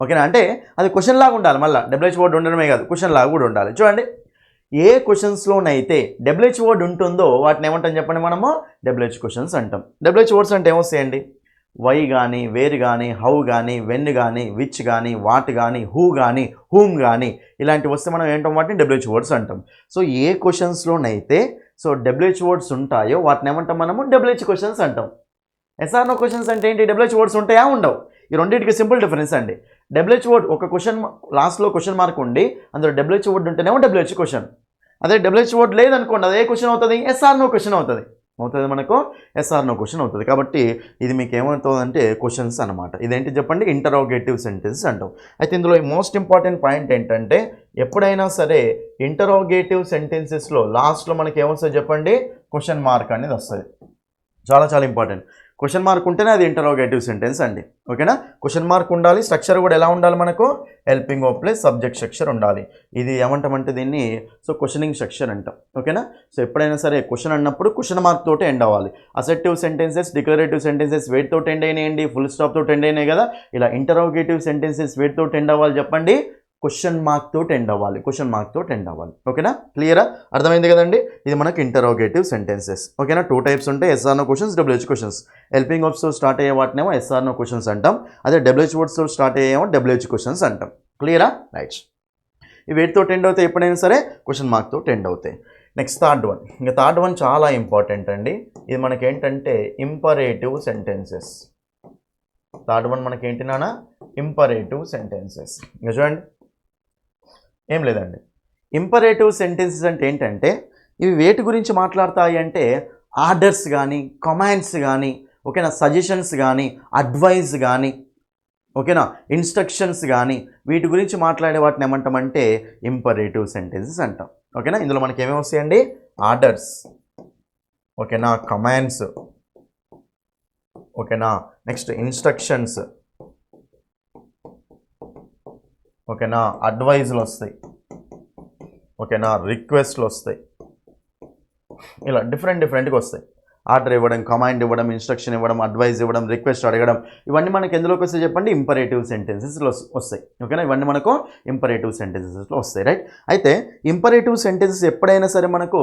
ఓకేనా, అంటే అది క్వశ్చన్ లాగా ఉండాలి. మళ్ళీ డబ్ల్యూహెచ్ వర్డ్ ఉండడమే కాదు, క్వశ్చన్ లాగా కూడా ఉండాలి. చూడండి, ఏ క్వశ్చన్స్లోనైతే డబ్ల్యూహెచ్ వర్డ్ ఉంటుందో వాటిని ఏమంటాం చెప్పండి? మనము డబ్ల్యూహెచ్ క్వశ్చన్స్ అంటాం. డబ్ల్యూహెచ్ వర్డ్స్ అంటే ఏమొస్తాయండి? వై కానీ, వేర్ కానీ, హౌ కానీ, వెన్ కానీ, విచ్ కానీ, వాట్ కానీ, హూ కానీ, హూమ్ కానీ, ఇలాంటివి వస్తే మనం ఏంటం? వాటిని డబ్ల్యూహెచ్ వర్డ్స్ అంటాం. సో ఏ క్వశ్చన్స్లోనైతే డబ్ల్యూహెచ్ వర్డ్స్ ఉంటాయో వాటిని ఏమంటాం? మనము డబ్ల్యూహెచ్ క్వశ్చన్స్ అంటాం. ఎస్ఆర్ నో క్వశ్చన్స్ అంటే ఏంటి? డబ్ల్యూహెచ్ వర్డ్స్ ఉంటాయా? ఉండవు. ఈ రెండింటికి సింపుల్ డిఫరెన్స్ అండి. డబ్ల్యూహెచ్ వర్డ్ ఒక క్వశ్చన్ లాస్ట్లో క్వశ్చన్ మార్క్ ఉండి అందులో డబ్ల్యూహెచ్ వర్డ్ ఉంటేనేమో డబ్ల్యూహెచ్ క్వశ్చన్. అదే డబ్ల్యూహెచ్ వర్డ్ లేదనుకోండి, అదే క్వశ్చన్ అవుతుంది, ఎస్ఆర్ నో క్వశ్చన్ అవుతుంది. మనకు ఎస్ఆర్ నో క్వశ్చన్ అవుతుంది. కాబట్టి ఇది మీకు ఏమవుతుందంటే క్వశ్చన్స్ అనమాట. ఇదేంటి చెప్పండి? ఇంటరోగేటివ్ సెంటెన్స్ అంటాం. అయితే ఇందులో మోస్ట్ ఇంపార్టెంట్ పాయింట్ ఏంటంటే ఎప్పుడైనా సరే ఇంటరోగేటివ్ సెంటెన్సెస్లో లాస్ట్లో మనకి ఏమొస్తుంది చెప్పండి? క్వశ్చన్ మార్క్ అనేది వస్తుంది. చాలా చాలా ఇంపార్టెంట్. క్వశ్చన్ మార్క్ ఉంటేనే అది ఇంటరోగేటివ్ సెంటెన్స్ అండి. ఓకేనా, క్వశ్చన్ మార్క్ ఉండాలి. స్ట్రక్చర్ కూడా ఎలా ఉండాలి? మనకు helping verb plus subject structure ఉండాలి. ఇది ఏమంటామంటే దీన్ని క్వశ్చనింగ్ స్ట్రక్చర్ అంటాం. ఓకేనా, ఎప్పుడైనా సరే క్వశ్చన్ అన్నప్పుడు క్వశ్చన్ మార్క్ తోటి ఎండ్ అవ్వాలి. అసెర్టివ్ సెంటెన్సెస్, డిక్లరేటివ్ సెంటెన్సెస్ వేట్ తోటి ఎండ్ అయినాయండి, ఫుల్ స్టాప్ తోటి ఎండ్ అయినాయి కదా. ఇలా ఇంటరోగేటివ్ సెంటెన్సెస్ వేట్ తోటి ఎండ్ అవ్వాలి చెప్పండి? క్వశ్చన్ మార్క్ తోటి ఎండ్ అవ్వాలి, క్వశ్చన్ మార్క్ తోటి ఎండ్ అవ్వాలి. ఓకేనా, క్లియరా? అర్థమైంది కదండి? ఇది మనకి ఇంటరోగేటివ్ సెంటెన్సెస్. ఓకేనా, 2 టైప్స్ ఉంటాయి, yes or no questions, WH questions. Helping verbs తో స్టార్ట్ అయ్యే వాటినేమో ఎస్ఆర్ నో క్వశ్చన్స్ అంటాం. అదే డబ్ల్యూహెచ్ వర్డ్స్ తో స్టార్ట్ అయ్యేమో డబ్ల్యూహెచ్ క్వశ్చన్స్ అంటాం. క్లియరా? రైట్. ఇవి వేట్ తోటి ఎండ్ అవుతాయి ఎప్పుడైనా సరే, క్వశ్చన్ మార్క్ తోటి ఎండ్ అవుతాయి. Next third one. ఇంకా థర్డ్ వన్ చాలా ఇంపార్టెంట్ అండి. ఇది మనకేంటంటే ఇంపరేటివ్ సెంటెన్సెస్. థర్డ్ వన్ మనకేంటి నాన్న? Imperative sentences. ఇంకా చూడండి, ఏం లేదండి, ఇంపరేటివ్ సెంటెన్సెస్ అంటే ఏంటంటే ఇవి వేటి గురించి మాట్లాడతాయి అంటే ఆర్డర్స్ కానీ, కమాండ్స్ కానీ, ఓకేనా, సజెషన్స్ కానీ, అడ్వైస్ కానీ, ఓకేనా, ఇన్స్ట్రక్షన్స్ కానీ, వీటి గురించి మాట్లాడే వాటిని ఏమంటామంటే ఇంపరేటివ్ సెంటెన్సెస్ అంటాం. ఓకేనా, ఇందులో మనకి ఏమేమి వస్తాయండి? ఆర్డర్స్, ఓకేనా, కమాండ్స్, ఓకేనా, నెక్స్ట్ ఇన్స్ట్రక్షన్స్, ఓకేనా, అడ్వైజ్లు వస్తాయి, ఓకేనా, రిక్వెస్ట్లు వస్తాయి. ఇలా డిఫరెంట్గా వస్తాయి. ఆర్డర్ ఇవ్వడం, కమాండ్ ఇవ్వడం, ఇన్స్ట్రక్షన్ ఇవ్వడం, అడ్వైజ్ ఇవ్వడం, రిక్వెస్ట్ అడగడం, ఇవన్నీ మనకి ఎందులోకి వస్తాయి చెప్పండి? ఇంపరేటివ్ సెంటెన్సెస్లో వస్తాయి. ఓకేనా, ఇవన్నీ మనకు ఇంపరేటివ్ సెంటెన్సెస్లో వస్తాయి. రైట్. అయితే ఇంపరేటివ్ సెంటెన్సెస్ ఎప్పుడైనా సరే మనకు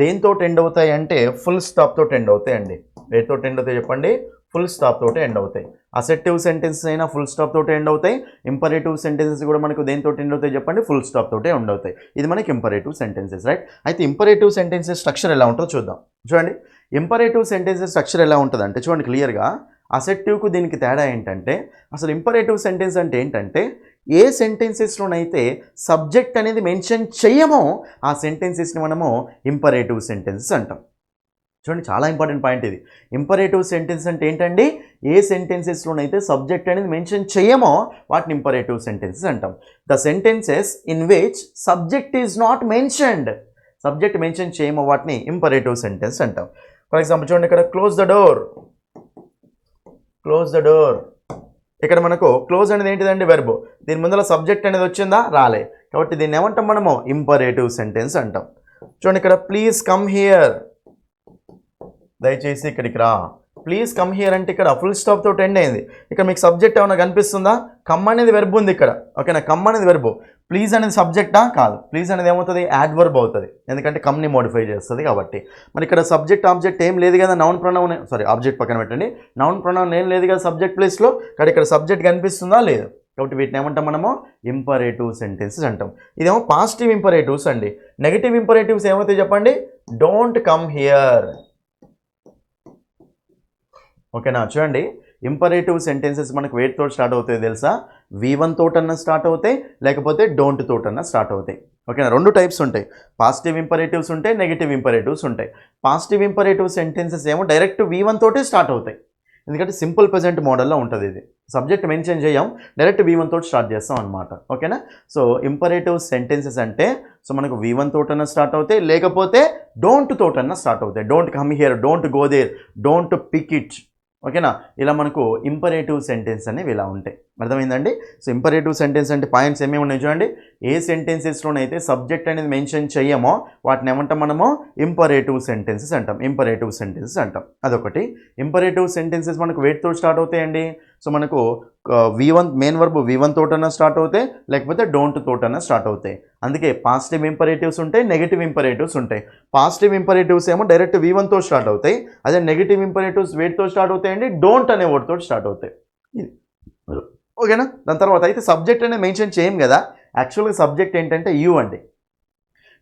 దేంతో ఎండ్ అవుతాయి అంటే ఫుల్ స్టాప్ తోటి ఎండ్ అవుతాయి అండి. దేంతో ఎండ్ అవుతాయి చెప్పండి? ఫుల్ స్టాప్ తోటి ఎండ్ అవుతాయి. అసెర్టివ్ సెంటెన్సెస్ అయినా ఫుల్ స్టాప్ తోటి ఎండ్ అవుతాయి. ఇంపరేటివ్ సెంటెన్సెస్ కూడా మనకు దేంతో ఎండ్ అవుతాయి చెప్పండి? ఫుల్ స్టాప్ తోటి ఎండ్ అవుతాయి. ఇది మనకి ఇంపరేటివ్ సెంటెన్సెస్. రైట్. అయితే ఇంపరేటివ్ సెంటెన్సెస్ స్ట్రక్చర్ ఎలా ఉంటుందో చూద్దాం. చూడండి, ఇంపరేటివ్ సెంటెన్సెస్ స్ట్రక్చర్ ఎలా ఉంటుంది అంటే చూడండి క్లియర్గా. అసెర్టివ్కు దీనికి తేడా ఏంటంటే అసలు ఇంపరేటివ్ సెంటెన్స్ అంటే ఏంటంటే ఏ సెంటెన్సెస్లోనైతే సబ్జెక్ట్ అనేది మెన్షన్ చేయమో ఆ సెంటెన్సెస్ని మనము ఇంపరేటివ్ సెంటెన్సెస్ అంటాం. చూడండి, చాలా ఇంపార్టెంట్ పాయింట్ ఇది. ఇంపరేటివ్ సెంటెన్స్ అంటే ఏంటండి? ఏ సెంటెన్సెస్లోనైతే సబ్జెక్ట్ అనేది మెన్షన్ చేయమో వాటిని ఇంపరేటివ్ సెంటెన్సెస్ అంటాం. The sentences in which subject is not mentioned, subject mention చేయమో వాటిని ఇంపరేటివ్ సెంటెన్స్ అంటాం. ఫర్ ఎగ్జాంపుల్ చూడండి, ఇక్కడ close the door, close the door. ఇక్కడ మనకు క్లోజ్ అనేది ఏంటిదండి? వెర్బ్. దీని ముందర సబ్జెక్ట్ అనేది వచ్చిందా? రాలే. కాబట్టి దీన్ని ఏమంటాం మనము? ఇంపరేటివ్ సెంటెన్స్ అంటాం. చూడండి, ఇక్కడ ప్లీజ్ కమ్ హియర్, దయచేసి ఇక్కడికి రా. ప్లీజ్ కమ్ హియర్ అంటే ఇక్కడ ఫుల్ స్టాప్ తోటి ఎండ్ అయింది. ఇక్కడ మీకు సబ్జెక్ట్ ఏమైనా కనిపిస్తుందా? కమ్ అనేది వెర్బ్ ఉంది ఇక్కడ. ఓకేనా, కమ్ అనేది వెర్బ్. ప్లీజ్ అనేది సబ్జెక్టా? కాదు. ప్లీజ్ అనేది ఏమవుతుంది? యాడ్వర్బ్ అవుతుంది, ఎందుకంటే కమ్ని మోడిఫై చేస్తుంది కాబట్టి. మరి ఇక్కడ సబ్జెక్ట్ ఆబ్జెక్ట్ ఏం లేదు కదా, నౌన్ ప్రొనౌన్, సారీ ఆబ్జెక్ట్ పక్కన పెట్టండి, నౌన్ ప్రొనౌన్ ఏం లేదు కదా సబ్జెక్ట్ ప్లేస్లో. కాబట్టి ఇక్కడ సబ్జెక్ట్ కనిపిస్తుందా? లేదు. కాబట్టి వీటిని ఏమంటాం మనము? ఇంపరేటివ్ సెంటెన్సెస్ అంటాం. ఇదేమో పాజిటివ్ ఇంపరేటివ్స్ అండి. నెగిటివ్ ఇంపరేటివ్స్ ఏమవుతాయి చెప్పండి? Don't come here. ఓకేనా, చూడండి, ఇంపరేటివ్ సెంటెన్సెస్ మనకు వేటితో స్టార్ట్ అవుతాయి తెలుసా? V1 తోటన్నా స్టార్ట్ అవుతాయి, లేకపోతే డోంట్ తోటన్నా స్టార్ట్ అవుతాయి. ఓకేనా, 2 టైప్స్ ఉంటాయి. పాజిటివ్ ఇంపరేటివ్స్ ఉంటాయి, నెగిటివ్ ఇంపరేటివ్స్ ఉంటాయి. పాజిటివ్ ఇంపరేటివ్ సెంటెన్సెస్ ఏమో డైరెక్ట్ V1 తోటే స్టార్ట్ అవుతాయి, ఎందుకంటే సింపుల్ ప్రెజెంట్ మోడల్లో ఉంటుంది ఇది. సబ్జెక్ట్ మెన్షన్ చేయం, డైరెక్ట్ V1 తోటి స్టార్ట్ చేస్తాం అనమాట. ఓకేనా, సో ఇంపరేటివ్ సెంటెన్సెస్ అంటే మనకు V1 తోటన్నా స్టార్ట్ అవుతాయి, లేకపోతే డోంట్ తోటన్నా స్టార్ట్ అవుతాయి. Don't come here, don't go there, don't pick it, ఓకేనా. ఇలా మనకు ఇంపరేటివ్ సెంటెన్స్ అనేవి ఇలా ఉంటాయి. అర్థమైందండి. సో ఇంపరేటివ్ సెంటెన్స్ అంటే పాయింట్స్ ఏమేమి ఉన్నాయి చూడండి. ఏ సెంటెన్సెస్లోనైతే సబ్జెక్ట్ అనేది మెన్షన్ చెయ్యమో వాటిని ఏమంటాం మనము ఇంపరేటివ్ సెంటెన్సెస్ అంటాం. ఇంపరేటివ్ సెంటెన్సెస్ అంటాం. అదొకటి. ఇంపరేటివ్ సెంటెన్సెస్ మనకు వేటితో స్టార్ట్ అవుతాయండి. సో మనకు V1 main verb V1 తోటన్నా start అవుతాయి, లేకపోతే డోంట్ తోటన్నా స్టార్ట్ అవుతాయి. అందుకే పాజిటివ్ ఇంపరేటివ్స్ ఉంటాయి, నెగిటివ్ ఇంపరేటివ్స్ ఉంటాయి. పాజిటివ్ ఇంపరేటివ్స్ ఏమో డైరెక్ట్ V1 తో స్టార్ట్ అవుతాయి. అదే నెగిటివ్ ఇంపరేటివ్స్ వేటితో స్టార్ట్ అవుతాయండి, డోంట్ అనే వర్డ్తో స్టార్ట్ అవుతాయి. ఓకేనా. దాని తర్వాత అయితే సబ్జెక్ట్ అనేది మెన్షన్ చేయం కదా. యాక్చువల్గా సబ్జెక్ట్ ఏంటంటే యూ అండి.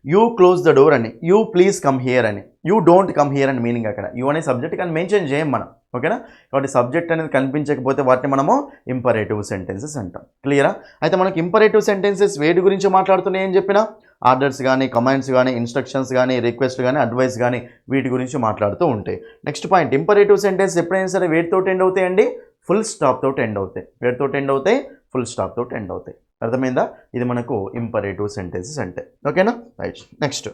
యూ క్లోజ్ ద డోర్ అని, యూ ప్లీజ్ కమ్ హియర్ అని, యూ డోంట్ కమ్ హియర్ అని మీనింగ్ అక్కడ. యూ అనే సబ్జెక్ట్ కానీ మెన్షన్ చేయం మనం. ఓకేనా. కాబట్టి సబ్జెక్ట్ అనేది కనిపించకపోతే వాటిని మనము ఇంపరేటివ్ సెంటెన్సెస్ అంటాం. క్లియరా. అయితే మనకి ఇంపరేటివ్ సెంటెన్సెస్ వేటి గురించి మాట్లాడుతున్నాయి అని చెప్పినా, ఆర్డర్స్ కానీ, కమాండ్స్ కానీ, ఇన్స్ట్రక్షన్స్ కానీ, రిక్వెస్ట్ కానీ, అడ్వైస్ కానీ వీటి గురించి మాట్లాడుతూ ఉంటాయి. నెక్స్ట్ పాయింట్, ఇంపరేటివ్ సెంటెన్స్ ఎప్పుడైనా సరే వేటితో ఎండ్ అవుతాయండి, ఫుల్ స్టాప్ తోటి ఎండ్ అవుతాయి. వేటితో ఎండ్ అవుతాయి, ఫుల్ స్టాప్ తోటి ఎండ్ అవుతాయి. అర్థమైందా. ఇది మనకు ఇంపరేటివ్ సెంటెన్సెస్ అంటే. ఓకేనా. రైట్. నెక్స్ట్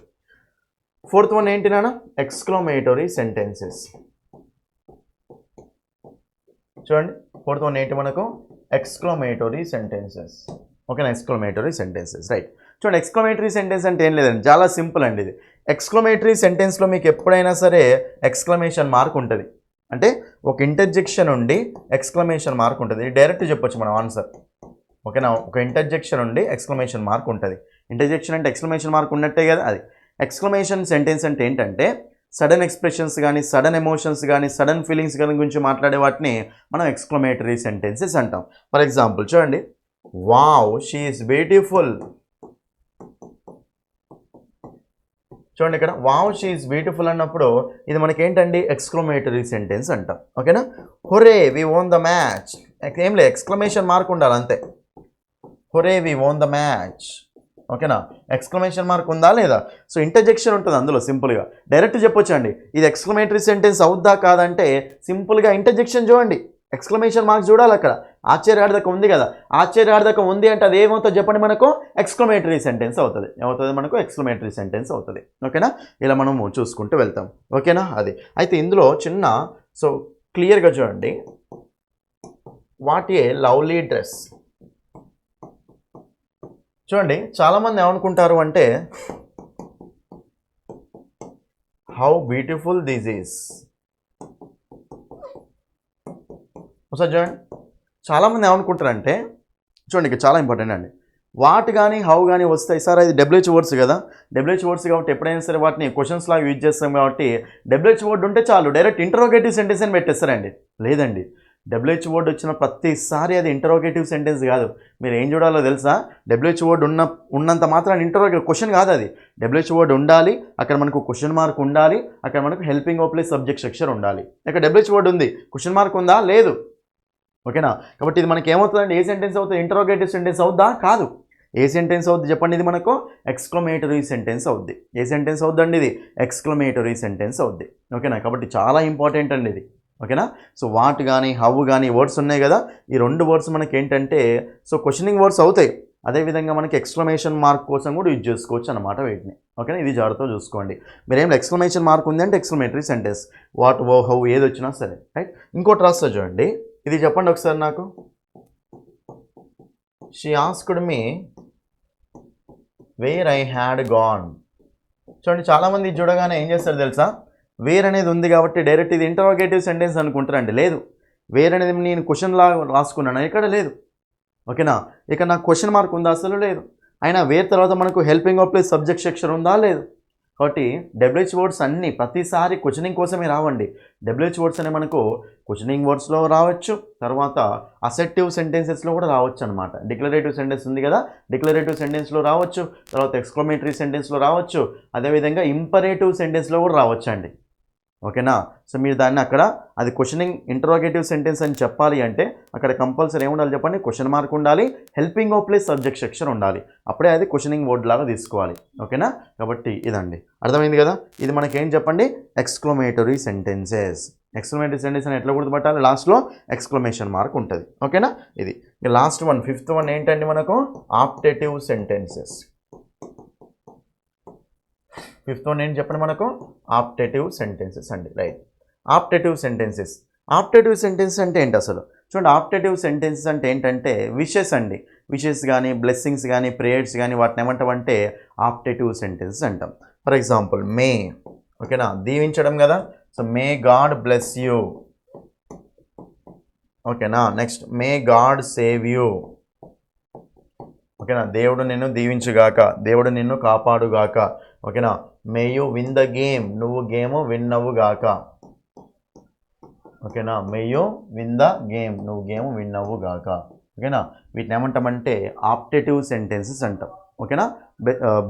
ఫోర్త్ వన్ ఏంటి నాన్న, ఎక్స్క్లమేటరీ సెంటెన్సెస్. చూడండి ఫోర్త్ వన్ ఏంటి మనకు, ఎక్స్క్లమేటరీ సెంటెన్సెస్. ఓకేనా. Exclamatory sentences. రైట్. చూడండి ఎక్స్క్లమేటరీ సెంటెన్స్ అంటే ఏం లేదండి, చాలా సింపుల్ అండి ఇది. ఎక్స్క్లమేటరీ సెంటెన్స్లో మీకు ఎప్పుడైనా సరే ఎక్స్క్లమేషన్ మార్క్ ఉంటుంది. అంటే ఒక ఇంటర్జెక్షన్ ఉండి ఎక్స్క్లమేషన్ మార్క్ ఉంటుంది. డైరెక్ట్ చెప్పొచ్చు మనం ఆన్సర్. ఓకేనా. ఒక ఇంటర్జెక్షన్ ఉండి ఎక్స్క్లమేషన్ మార్క్ ఉంటుంది. ఇంటర్జెక్షన్ అంటే ఎక్స్క్లమేషన్ మార్క్ ఉన్నట్టే కదా అది. ఎక్స్క్లమేషన్ సెంటెన్స్ అంటే ఏంటంటే సడన్ ఎక్స్ప్రెషన్స్ కానీ, సడన్ ఎమోషన్స్ కానీ, సడన్ ఫీలింగ్స్ కానీ గురించి మాట్లాడే వాటిని మనం ఎక్స్క్లమేటరీ సెంటెన్సెస్ అంటాం. ఫర్ ఎగ్జాంపుల్ చూడండి, వావ్ షీ ఈస్ బ్యూటిఫుల్. చూడండి ఇక్కడ వావ్ షీ ఈస్ బ్యూటిఫుల్ అన్నప్పుడు ఇది మనకేంటండి, ఎక్స్క్లమేటరీ సెంటెన్స్ అంటాం. ఓకేనా. హొరే వి ఓన్ ద మ్యాచ్. ఏం లేదు, ఎక్స్క్లమేషన్ మార్క్ ఉండాలి అంతే. హొరే వి ఓన్ ద మ్యాచ్. ఓకేనా. ఎక్స్క్లమేషన్ మార్క్ ఉందా లేదా. సో ఇంటర్జెక్షన్ ఉంటుంది అందులో. సింపుల్గా డైరెక్ట్ చెప్పొచ్చండి ఇది ఎక్స్క్లమేటరీ సెంటెన్స్ అవుద్దా కాదంటే సింపుల్గా ఇంటర్జెక్షన్ చూడండి, ఎక్స్క్లమేషన్ మార్క్ చూడాలి అక్కడ. ఆశ్చర్యార్థకం ఉంది కదా, ఆశ్చర్యార్థకం ఉంది అంటే అది ఏమవుతుంది చెప్పండి, మనకు ఎక్స్క్లమేటరీ సెంటెన్స్ అవుతుంది. ఏమవుతుంది మనకు, ఎక్స్క్లమేటరీ సెంటెన్స్ అవుతుంది. ఓకేనా. ఇలా మనము చూసుకుంటూ వెళ్తాం. ఓకేనా. అది అయితే ఇందులో చిన్న, సో క్లియర్గా చూడండి, వాట్ ఏ లవ్లీ డ్రెస్. చూడండి చాలామంది ఏమనుకుంటారు అంటే హౌ బ్యూటిఫుల్ దిస్ ఈస్. ఒకసారి చూడండి, చాలామంది ఏమనుకుంటారంటే, చూడండి ఇక్కడ చాలా ఇంపార్టెంట్ అండి, వాట్ కానీ హౌ కానీ వస్తాయి సార్, అది డబ్ల్యూహెచ్ వర్డ్స్ కదా. డబ్ల్యూహెచ్ వర్డ్స్ కాబట్టి ఎప్పుడైనా సరే వాటిని క్వశ్చన్స్ లాగా యూజ్ చేస్తాం కాబట్టి డబ్ల్యూహెచ్ వర్డ్ ఉంటే చాలు డైరెక్ట్ ఇంటరోగేటివ్ సెంటెన్స్ అని పెట్టేస్తారండి. లేదండి, డబ్ల్యూహెచ్ వర్డ్ వచ్చిన ప్రతిసారి అది ఇంటరోగేటివ్ సెంటెన్స్ కాదు. మీరు ఏం చూడాలో తెలుసా, డబ్ల్యూహెచ్ వర్డ్ ఉన్నంత మాత్రం ఇంటరోగేటివ్ క్వశ్చన్ కాదు అది. డబ్ల్యూహెచ్ వర్డ్ ఉండాలి, అక్కడ మనకు క్వశ్చన్ మార్క్ ఉండాలి, అక్కడ మనకు helping of plus subject structure ఉండాలి. ఇక్కడ డబ్ల్యూహెచ్ వర్డ్ ఉంది, క్వశ్చన్ మార్క్ ఉందా, లేదు. ఓకేనా. కాబట్టి ఇది మనకి ఏమవుతుందండి, ఏ సెంటెన్స్ అవుతుంది, ఇంటరోగేటివ్ సెంటెన్స్ అవుద్దా, కాదు. ఏ సెంటెన్స్ అవుద్ది చెప్పండి, ఇది మనకు ఎక్స్క్లమేటరీ సెంటెన్స్ అవుద్ది. ఏ సెంటెన్స్ అవుద్దండి, ఇది ఎక్స్క్లమేటరీ సెంటెన్స్ అవుద్ది. ఓకేనా. కాబట్టి చాలా ఇంపార్టెంట్ అండి ఇది. ఓకేనా. సో వాట్ కానీ హౌ కానీ వర్డ్స్ ఉన్నాయి కదా, ఈ రెండు వర్డ్స్ మనకి ఏంటంటే సో క్వశ్చనింగ్ వర్డ్స్ అవుతాయి. అదేవిధంగా మనకి ఎక్స్క్లమేషన్ మార్క్ కోసం కూడా యూజ్ చేసుకోవచ్చు అనమాట వీటిని. ఓకేనా. ఇది జాగ్రత్తగా చూసుకోండి. మీరేం ఎక్స్క్లమేషన్ మార్క్ ఉంది అంటే exclamatory sentence, what oh how ఏది వచ్చినా సరే. రైట్. ఇంకోటి రాస్తా చూడండి, ఇది చెప్పండి ఒకసారి నాకు. She asked me where I had gone. చూడండి చాలామంది ఇది చూడగానే ఏం చేస్తారు తెలుసా, వేర్ అనేది ఉంది కాబట్టి డైరెక్ట్ ఇది ఇంటరోగేటివ్ సెంటెన్స్ అనుకుంటారండి. లేదు, వేర్ అనేది నేను క్వశ్చన్ లాగా రాసుకున్నాను, ఇక్కడ లేదు. ఓకేనా. ఇక్కడ నాకు క్వశ్చన్ మార్క్ ఉందా, అసలు లేదు. అయినా వేర్ తర్వాత మనకు helping of plus subject structure ఉందా, లేదు. కాబట్టి డబ్ల్యూహెచ్ వర్డ్స్ అన్నీ ప్రతిసారి క్వశ్చనింగ్ కోసమే రావండి. డబ్ల్యూహెచ్ వర్డ్స్ అనే మనకు క్వశ్చనింగ్ వర్డ్స్లో రావచ్చు, తర్వాత అసెప్టివ్ సెంటెన్సెస్లో కూడా రావచ్చు అనమాట. డిక్లరేటివ్ సెంటెన్స్ ఉంది కదా, డిక్లరేటివ్ సెంటెన్స్లో రావచ్చు, తర్వాత ఎక్స్క్లమేటరీ సెంటెన్స్లో రావచ్చు, అదేవిధంగా ఇంపరేటివ్ సెంటెన్స్లో కూడా రావచ్చు అండి. ఓకేనా. సో మీరు దాన్ని అక్కడ అది క్వశ్చనింగ్ ఇంటరోగేటివ్ సెంటెన్స్ అని చెప్పాలి అంటే అక్కడ కంపల్సరీ ఏముండాలి చెప్పండి, క్వశ్చన్ మార్క్ ఉండాలి, helping of plus subject structure ఉండాలి. అప్పుడే అది క్వశ్చనింగ్ వర్డ్ లాగా తీసుకోవాలి. ఓకేనా. కాబట్టి ఇదండి, అర్థమైంది కదా. ఇది మనకేం చెప్పండి, ఎక్స్క్లమేటరీ సెంటెన్సెస్. ఎక్స్క్లమేటరీ సెంటెన్స్ అని ఎట్లా గుర్తుపట్టాలి, లాస్ట్లో ఎక్స్క్లమేషన్ మార్క్ ఉంటుంది. ఓకేనా. ఇది లాస్ట్ వన్, ఫిఫ్త్ వన్ ఏంటండి మనకు, ఆప్టేటివ్ సెంటెన్సెస్. ఫిఫ్త్ వన్ ఏంటి చెప్పండి మనకు, ఆప్టేటివ్ సెంటెన్సెస్ అండి. Right. Optative sentences optative sentence అంటే ఏంటి అసలు? చూడండి, ఆప్టేటివ్ సెంటెన్సెస్ అంటే ఏంటంటే విషెస్ అండి. విషెస్ కానీ, బ్లెస్సింగ్స్ కానీ, ప్రేయర్స్ కానీ వాటిని ఏమంటామంటే ఆప్టేటివ్ సెంటెన్సెస్ అంటాం. ఫర్ ఎగ్జాంపుల్ మే, ఓకేనా, దీవించడం కదా. So may God bless you, ఓకేనా. Next may God save you, ఓకేనా, దేవుడు నిన్ను దీవించుగాక, దేవుడు నిన్ను కాపాడుగాక, ఓకేనా. May you win the game, నువ్వు గేమ్ విన్ అవ్వుగాక, ఓకేనా. May you win the game, నువ్వు గేమ్ విన్ అవ్వుగాక, ఓకేనా. వీటిని ఏమంటామంటే ఆప్టేటివ్ సెంటెన్సెస్ అంటాం, ఓకేనా.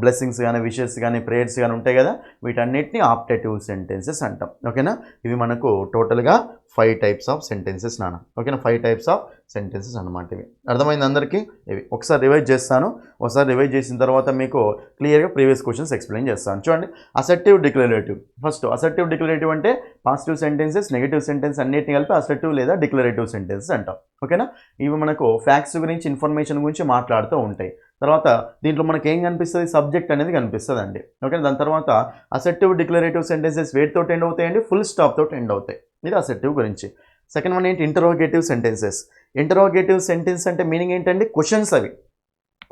బ్లెస్సింగ్స్ కానీ, విషెస్ కానీ, ప్రేయర్స్ కానీ ఉంటాయి కదా, వీటన్నిటిని ఆప్టేటివ్ సెంటెన్సెస్ అంటాం, ఓకేనా. ఇవి మనకు టోటల్గా 5 టైప్స్ ఆఫ్ సెంటెన్సెస్ నాన్న, ఓకేనా. 5 టైప్స్ ఆఫ్ సెంటెన్సెస్ అనమాట. ఇవి అర్థమైంది అందరికీ? ఇవి ఒకసారి రివైజ్ చేస్తాను. ఒకసారి రివైజ్ చేసిన తర్వాత మీకు క్లియర్గా ప్రీవియస్ క్వశ్చన్స్ ఎక్స్ప్లెయిన్ చేస్తాను. చూడండి, assertive declarative. First assertive declarative అంటే పాజిటివ్ సెంటెన్సెస్, నెగిటివ్ సెంటెన్స్ అన్నిటిని కలిపి అసర్టివ్ లేదా డిక్లరేటివ్ సెంటెన్సెస్ అంటాం, ఓకేనా. ఇవి మనకు ఫ్యాక్ట్స్ గురించి, ఇన్ఫర్మేషన్ గురించి మాట్లాడుతూ ఉంటాయి. తర్వాత దీంట్లో మనకి ఏం కనిపిస్తుంది? సబ్జెక్ట్ అనేది కనిపిస్తుంది అండి, ఓకే. దాని తర్వాత అసర్టివ్ డిక్లరేటివ్ సెంటెన్సెస్ వేటితో ఎండ్ అవుతాయండి? ఫుల్ స్టాప్ తోటి ఎండ్ అవుతాయి. ఇది అసర్టివ్ గురించి. సెకండ్ వన్ ఏంటి? Interrogative sentences. ఇంటరోగేటివ్ సెంటెన్స్ అంటే మీనింగ్ ఏంటండి? క్వశ్చన్స్ అవి,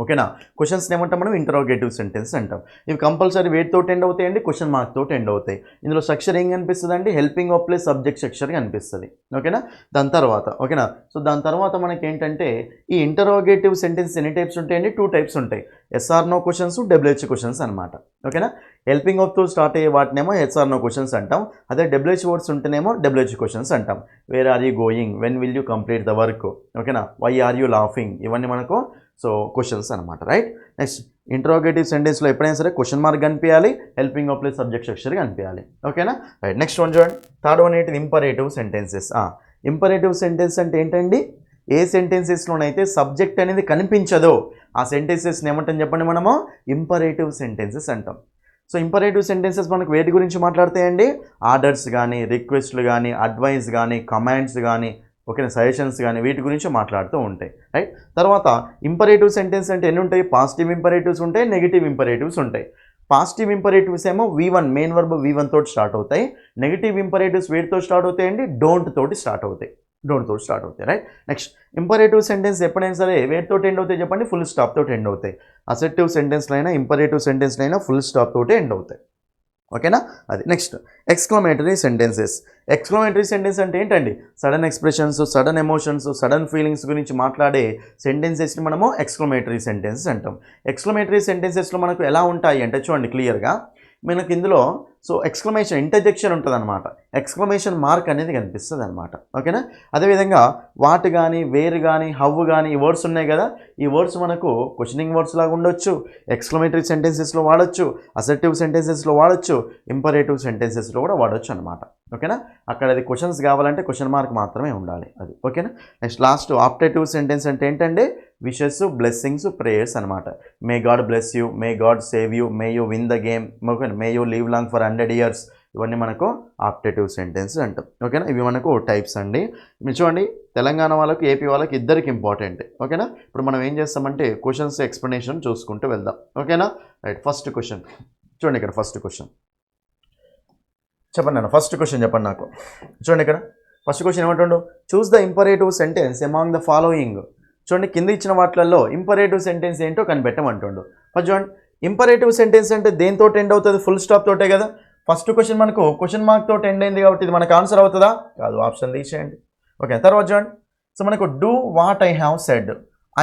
ఓకేనా. క్వశ్చన్స్ని ఏమంటాం మనం? ఇంటరోగేటివ్ సెంటెన్స్ అంటాం. ఇవి కంపల్సరీ వేటితో ఎండ్ అవుతాయండి? క్వశ్చన్ మార్క్ తోటి ఎండ్ అవుతాయి. ఇందులో స్ట్రక్చర్ ఏం కనిపిస్తుంది అండి? Helping of plus subject structure కనిపిస్తుంది, ఓకేనా. దాని తర్వాత, ఓకేనా. సో దాని తర్వాత మనకి ఏంటంటే ఈ ఇంటరోగేటివ్ సెంటెన్స్ ఎన్ని టైప్స్ ఉంటాయండి? 2 టైప్స్ ఉంటాయి. Yes or no questions, WH questions అనమాట, ఓకేనా. హెల్పింగ్ ఆఫ్ తో స్టార్ట్ అయ్యే వాటినేమో ఎస్ఆర్ నో క్వశ్చన్స్ అంటాం. అదే డబ్ల్యూహెచ్ వర్డ్స్ ఉంటేనేమో డబ్ల్యూహెచ్ క్వశ్చన్స్ అంటాం. Where are you going, when will you complete the work, ఓకేనా. వై ఆర్ యూ లాఫింగ్, ఇవన్నీ మనకు సో క్వశ్చన్స్ అనమాట, రైట్. నెక్స్ట్ ఇంటరోగేటివ్ సెంటెన్స్లో ఎప్పుడైనా సరే క్వశ్చన్ మార్క్ కనిపించాలి, helping of plus subject structure కనిపించాలి, ఓకేనా. రైట్. నెక్స్ట్ వన్ చూడండి, థర్డ్ వన్ ఏంటిది? Imperative sentences. ఇంపరేటివ్ సెంటెన్స్ అంటే ఏంటండి? ఏ సెంటెన్సెస్లోనైతే సబ్జెక్ట్ అనేది కనిపించదో ఆ సెంటెన్సెస్ని ఏమంటాం చెప్పండి మనము? ఇంపరేటివ్ సెంటెన్సెస్ అంటాం. సో ఇంపరేటివ్ సెంటెన్సెస్ మనకు వేటి గురించి మాట్లాడతాయండి? ఆర్డర్స్ కానీ, రిక్వెస్ట్లు కానీ, అడ్వైస్ కానీ, కమాండ్స్ కానీ, ఓకేనా, సజెషన్స్ కానీ వీటి గురించి మాట్లాడుతూ ఉంటాయి, రైట్. తర్వాత ఇంపరేటివ్ సెంటెన్స్ అంటే ఎన్ని ఉంటాయి? పాజిటివ్ ఇంపరేటివ్స్ ఉంటాయి, నెగిటివ్ ఇంపరేటివ్స్ ఉంటాయి. పాజిటివ్ ఇంపరేటివ్స్ ఏమో V1 మెయిన్ వర్బ్ V1 తోటి స్టార్ట్ అవుతాయి. నెగిటివ్ ఇంపరేటివ్స్ వేటితో స్టార్ట్ అవుతాయండి? డోంట్ తోటి స్టార్ట్ అవుతాయి, డోంట్ తోటి స్టార్ట్ అవుతాయి, రైట్. నెక్స్ట్ ఇంపరేటివ్ సెంటెన్స్ ఎప్పుడైనా సరే వేటితో ఎండ్ అవుతాయి చెప్పండి? ఫుల్ స్టాప్ తోటి ఎండ్ అవుతాయి. అసెర్టివ్ సెంటెన్స్లో అయినా, ఇంపరేటివ్ సెంటెన్స్లో అయినా ఫుల్ స్టాప్ తోటి ఎండ్ అవుతాయి, ఓకేనా. అది next exclamatory sentences. Exclamatory sentence అంటే ఏంటండి? Sudden expressions, sudden emotions, sudden feelings గురించి మాట్లాడే సెంటెన్సెస్ని మనము ఎక్స్క్లమేటరీ సెంటెన్సెస్ అంటాం. ఎక్స్క్లమేటరీ సెంటెన్సెస్లో మనకు ఎలా ఉంటాయి అంటే చూడండి క్లియర్గా, మనకి ఇందులో సో ఎక్స్క్లమేషన్ ఇంటర్జెక్షన్ ఉంటుంది అనమాట, ఎక్స్క్లమేషన్ మార్క్ అనేది కనిపిస్తుంది అనమాట, ఓకేనా. అదేవిధంగా వాట్ కానీ, వేర్ కానీ, హవ్ కానీ ఈ వర్డ్స్ ఉన్నాయి కదా, ఈ వర్డ్స్ మనకు క్వశ్చనింగ్ వర్డ్స్ లాగా ఉండొచ్చు, ఎక్స్క్లమేటరీ సెంటెన్సెస్లో వాడచ్చు, అసర్టివ్ సెంటెన్సెస్లో వాడచ్చు, ఇంపరేటివ్ సెంటెన్సెస్లో కూడా వాడచ్చు అనమాట, ఓకేనా. అక్కడ అది క్వశ్చన్స్ కావాలంటే క్వశ్చన్ మార్క్ మాత్రమే ఉండాలి, అది ఓకేనా. నెక్స్ట్ లాస్ట్ ఆప్టేటివ్ సెంటెన్స్ అంటే ఏంటంటే విషెస్, బ్లెస్సింగ్స్, ప్రేయర్స్ అనమాట. May God bless you, may God save you, may you win the game, ఓకేనా, may you live long for 100 years, ఇవన్నీ మనకు ఆప్టేటివ్ సెంటెన్స్ అంటాం, ఓకేనా. ఇవి మనకు టైప్స్ అండి. మీరు చూడండి, తెలంగాణ వాళ్ళకి, ఏపీ వాళ్ళకి ఇద్దరికి ఇంపార్టెంట్, ఓకేనా. ఇప్పుడు మనం ఏం చేస్తామంటే క్వశ్చన్స్ ఎక్స్ప్లెనేషన్ చూసుకుంటూ వెళ్దాం, ఓకేనా. రైట్. ఫస్ట్ క్వశ్చన్ చూడండి, ఇక్కడ ఫస్ట్ క్వశ్చన్ చెప్పండి అన్న. ఫస్ట్ క్వశ్చన్ చెప్పండి నాకు. చూడండి ఇక్కడ ఫస్ట్ క్వశ్చన్ ఏమంటుండు? Choose the imperative sentence among the following. చూడండి, కింద ఇచ్చిన వాటిల్లో ఇంపరేటివ్ సెంటెన్స్ ఏంటో కనిపెట్టమంటుండు. ఫస్ట్ చూడండి, ఇంపరేటివ్ సెంటెన్స్ అంటే దేంతో ఎండ్ అవుతుంది? ఫుల్ స్టాప్ తోటే కదా. ఫస్ట్ క్వశ్చన్ మనకు క్వశ్చన్ మార్క్ తోటి ఎండ్ అయింది కాబట్టి ఇది మనకు ఆన్సర్ అవుతుందా? కాదు, ఆప్షన్ తీసేయండి, ఓకే. తర్వాత చూడండి, సో మనకు do what I have said,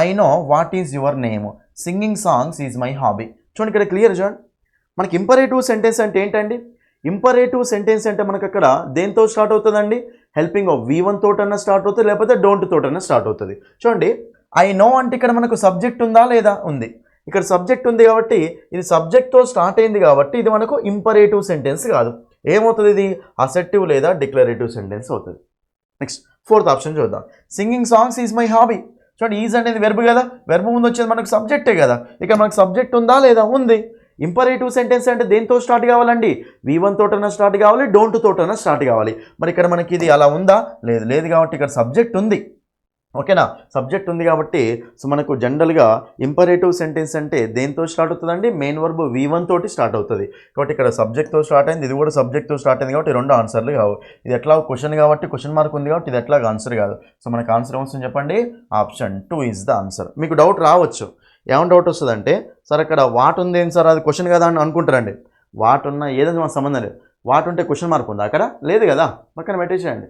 I know what is your name, singing songs is my hobby. చూడండి ఇక్కడ క్లియర్ చూడండి, మనకి ఇంపరేటివ్ సెంటెన్స్ అంటే ఏంటండి? ఇంపరేటివ్ సెంటెన్స్ అంటే మనకు అక్కడ దేంతో స్టార్ట్ అవుతుందండి? హెల్పింగ్ ఆఫ్ V1 తోటన్నా స్టార్ట్ అవుతుంది, లేకపోతే డోంట్ తోటన్నా స్టార్ట్ అవుతుంది. చూడండి, ఐ నో అంటే ఇక్కడ మనకు సబ్జెక్ట్ ఉందా లేదా? ఉంది. ఇక్కడ సబ్జెక్ట్ ఉంది కాబట్టి ఇది సబ్జెక్ట్తో స్టార్ట్ అయింది కాబట్టి ఇది మనకు ఇంపరేటివ్ సెంటెన్స్ కాదు. ఏమవుతుంది? ఇది అసెర్టివ్ లేదా డిక్లరేటివ్ సెంటెన్స్ అవుతుంది. నెక్స్ట్ ఫోర్త్ ఆప్షన్ చూద్దాం. Singing songs is my hobby. చూడండి, ఈజ్ అనేది వెర్బ్ కదా, వెర్బ్ ముందు వచ్చేది మనకు సబ్జెక్టే కదా. ఇక్కడ మనకు సబ్జెక్ట్ ఉందా లేదా? ఉంది. ఇంపరేటివ్ సెంటెన్స్ అంటే దేంతో స్టార్ట్ కావాలండి? V1 తోటన్నా స్టార్ట్ కావాలి, డోంట్ తోటన్నా స్టార్ట్ కావాలి. మరి ఇక్కడ మనకి ఇది అలా ఉందా? లేదు, లేదు కాబట్టి ఇక్కడ సబ్జెక్ట్ ఉంది, ఓకేనా. సబ్జెక్ట్ ఉంది కాబట్టి సో మనకు జనరల్గా ఇంపరేటివ్ సెంటెన్స్ అంటే దేంతో స్టార్ట్ అవుతుందండి, మెయిన్ వర్బ్ V1 తోటి స్టార్ట్ అవుతుంది. కాబట్టి ఇక్కడ సబ్జెక్ట్తో స్టార్ట్ అయింది, ఇది కూడా సబ్జెక్ట్తో స్టార్ట్ అయింది కాబట్టి రెండు ఆన్సర్లు కావు. ఇది ఎట్లా క్వశ్చన్ కాబట్టి క్వశ్చన్ మార్క్ ఉంది కాబట్టి ఇది ఎట్లా ఆన్సర్ కాదు. సో మనకు ఆన్సర్ ఏమొస్తుంది చెప్పండి, ఆప్షన్ 2 ఈజ్ ద ఆన్సర్. మీకు డౌట్ రావచ్చు, ఏమైనా డౌట్ వస్తుందంటే సార్ అక్కడ వాట్ ఉంది ఏంటి సార్, అది క్వశ్చన్ కదా అని అనుకుంటారండి. వాట్ ఉన్న ఏదైనా మాకు సంబంధం లేదు. వాట్ ఉంటే క్వశ్చన్ మార్క్ ఉందా అక్కడ, లేదు కదా, పక్కన పెట్టేసేయండి.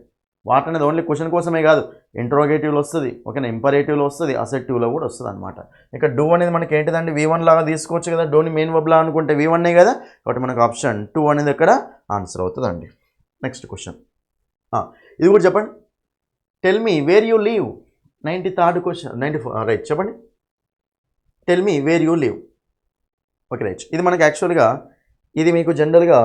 వాట్ అనేది ఓన్లీ క్వశ్చన్ కోసమే కాదు, ఇంట్రోగేటివ్లో వస్తుంది, ఓకేనా, ఇంపరేటివ్లో వస్తుంది, అసెక్టివ్లో కూడా వస్తుంది అనమాట. ఇక డూ అనేది మనకి ఏంటిదండి, V1 లాగా తీసుకోవచ్చు కదా, డోని మెయిన్ వర్బ్ లా అనుకుంటే V1 కదా, కాబట్టి మనకు ఆప్షన్ 2 అనేది ఇక్కడ ఆన్సర్ అవుతుందండి. నెక్స్ట్ క్వశ్చన్ ఇది కూడా చెప్పండి. Tell me where you leave, 93rd question, 94 right చెప్పండి. Tell me where you leave, okay right. ఇది మనకి యాక్చువల్గా ఇది మీకు జనరల్గా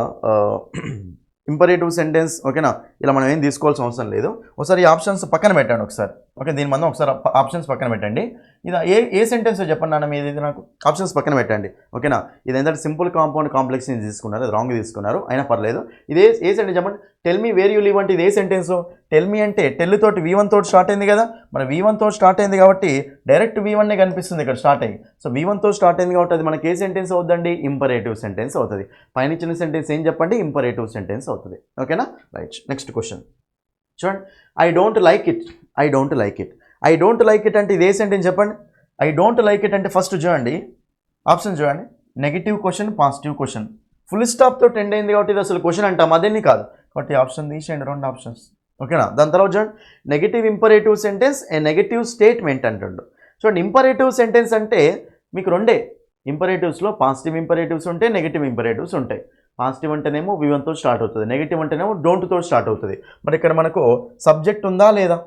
ఇంపరేటివ్ సెంటెన్స్, ఓకేనా. ఇలా మనం ఏం తీసుకోవాల్సిన అవసరం లేదు. ఒకసారి ఈ ఆప్షన్స్ పక్కన పెట్టండి ఒకసారి, ఓకే, దీని మనం ఒకసారి ఆప్షన్స్ పక్కన పెట్టండి. ఇది ఏ సెంటెన్స్ చెప్పండి నాన్న మీది, ఇది నాకు ఆప్షన్స్ పక్కన పెట్టండి, ఓకేనా. ఇది ఏంటంటే సింపుల్ కాంపౌండ్ కాంప్లెక్స్ తీసుకున్నారు, అది రాంగ్ తీసుకున్నారు, అయినా పర్లేదు. ఇది ఏ సెంటెన్స్ చెప్పండి. Tell me where you leave అంటే ఇది ఏ సెంటెన్స్, టెల్ మీ అంటే టెల్ తోటి V1 తోటి స్టార్ట్ అయింది కదా, మన V1 తోటి స్టార్ట్ అయింది కాబట్టి డైరెక్ట్ V1 కనిపిస్తుంది ఇక్కడ స్టార్ట్ అయ్యి. సో V1 తో స్టార్ట్ అయింది కాబట్టి అది మనకి ఏ సెంటెన్స్ అవుతుందండి, ఇంపరేటివ్ సెంటెన్స్ అవుతుంది. పైన ఇచ్చిన సెంటెన్స్ ఏం చెప్పండి, ఇంపరేటివ్ సెంటెన్స్ అవుతుంది, ఓకేనా రైట్. నెక్స్ట్ క్వశ్చన్ చూడండి. I don't like it, I don't like it, I don't like it అంటే ఇది ఏ సెంటెన్స్ చెప్పండి. ఐ డోంట్ లైక్ ఇట్ అంటే ఫస్ట్ చూడండి ఆప్షన్ చూడండి, negative question, positive question, full స్టాప్తో ఎండ్ అయింది కాబట్టి ఇది అసలు క్వశ్చన్ అంటాం, అదేని కాదు. కాబట్టి ఆప్షన్ తీసేయండి, రెండు ఆప్షన్స్, ఓకేనా. దాని తర్వాత చూడండి, నెగిటివ్ ఇంపరేటివ్ సెంటెన్స్ ఏ నెగిటివ్ స్టేట్మెంట్ అంటుండు. చూడండి ఇంపరేటివ్ సెంటెన్స్ అంటే మీకు రెండే, ఇంపరేటివ్స్లో పాజిటివ్ ఇంపరేటివ్స్ ఉంటాయి, నెగిటివ్ ఇంపరేటివ్స్ ఉంటాయి. పాజిటివ్ అంటేనేమో V1 తో స్టార్ట్ అవుతుంది, నెగిటివ్ అంటేనేమో డోంట్తో స్టార్ట్ అవుతుంది. మరి ఇక్కడ మనకు సబ్జెక్ట్ ఉందా లేదా,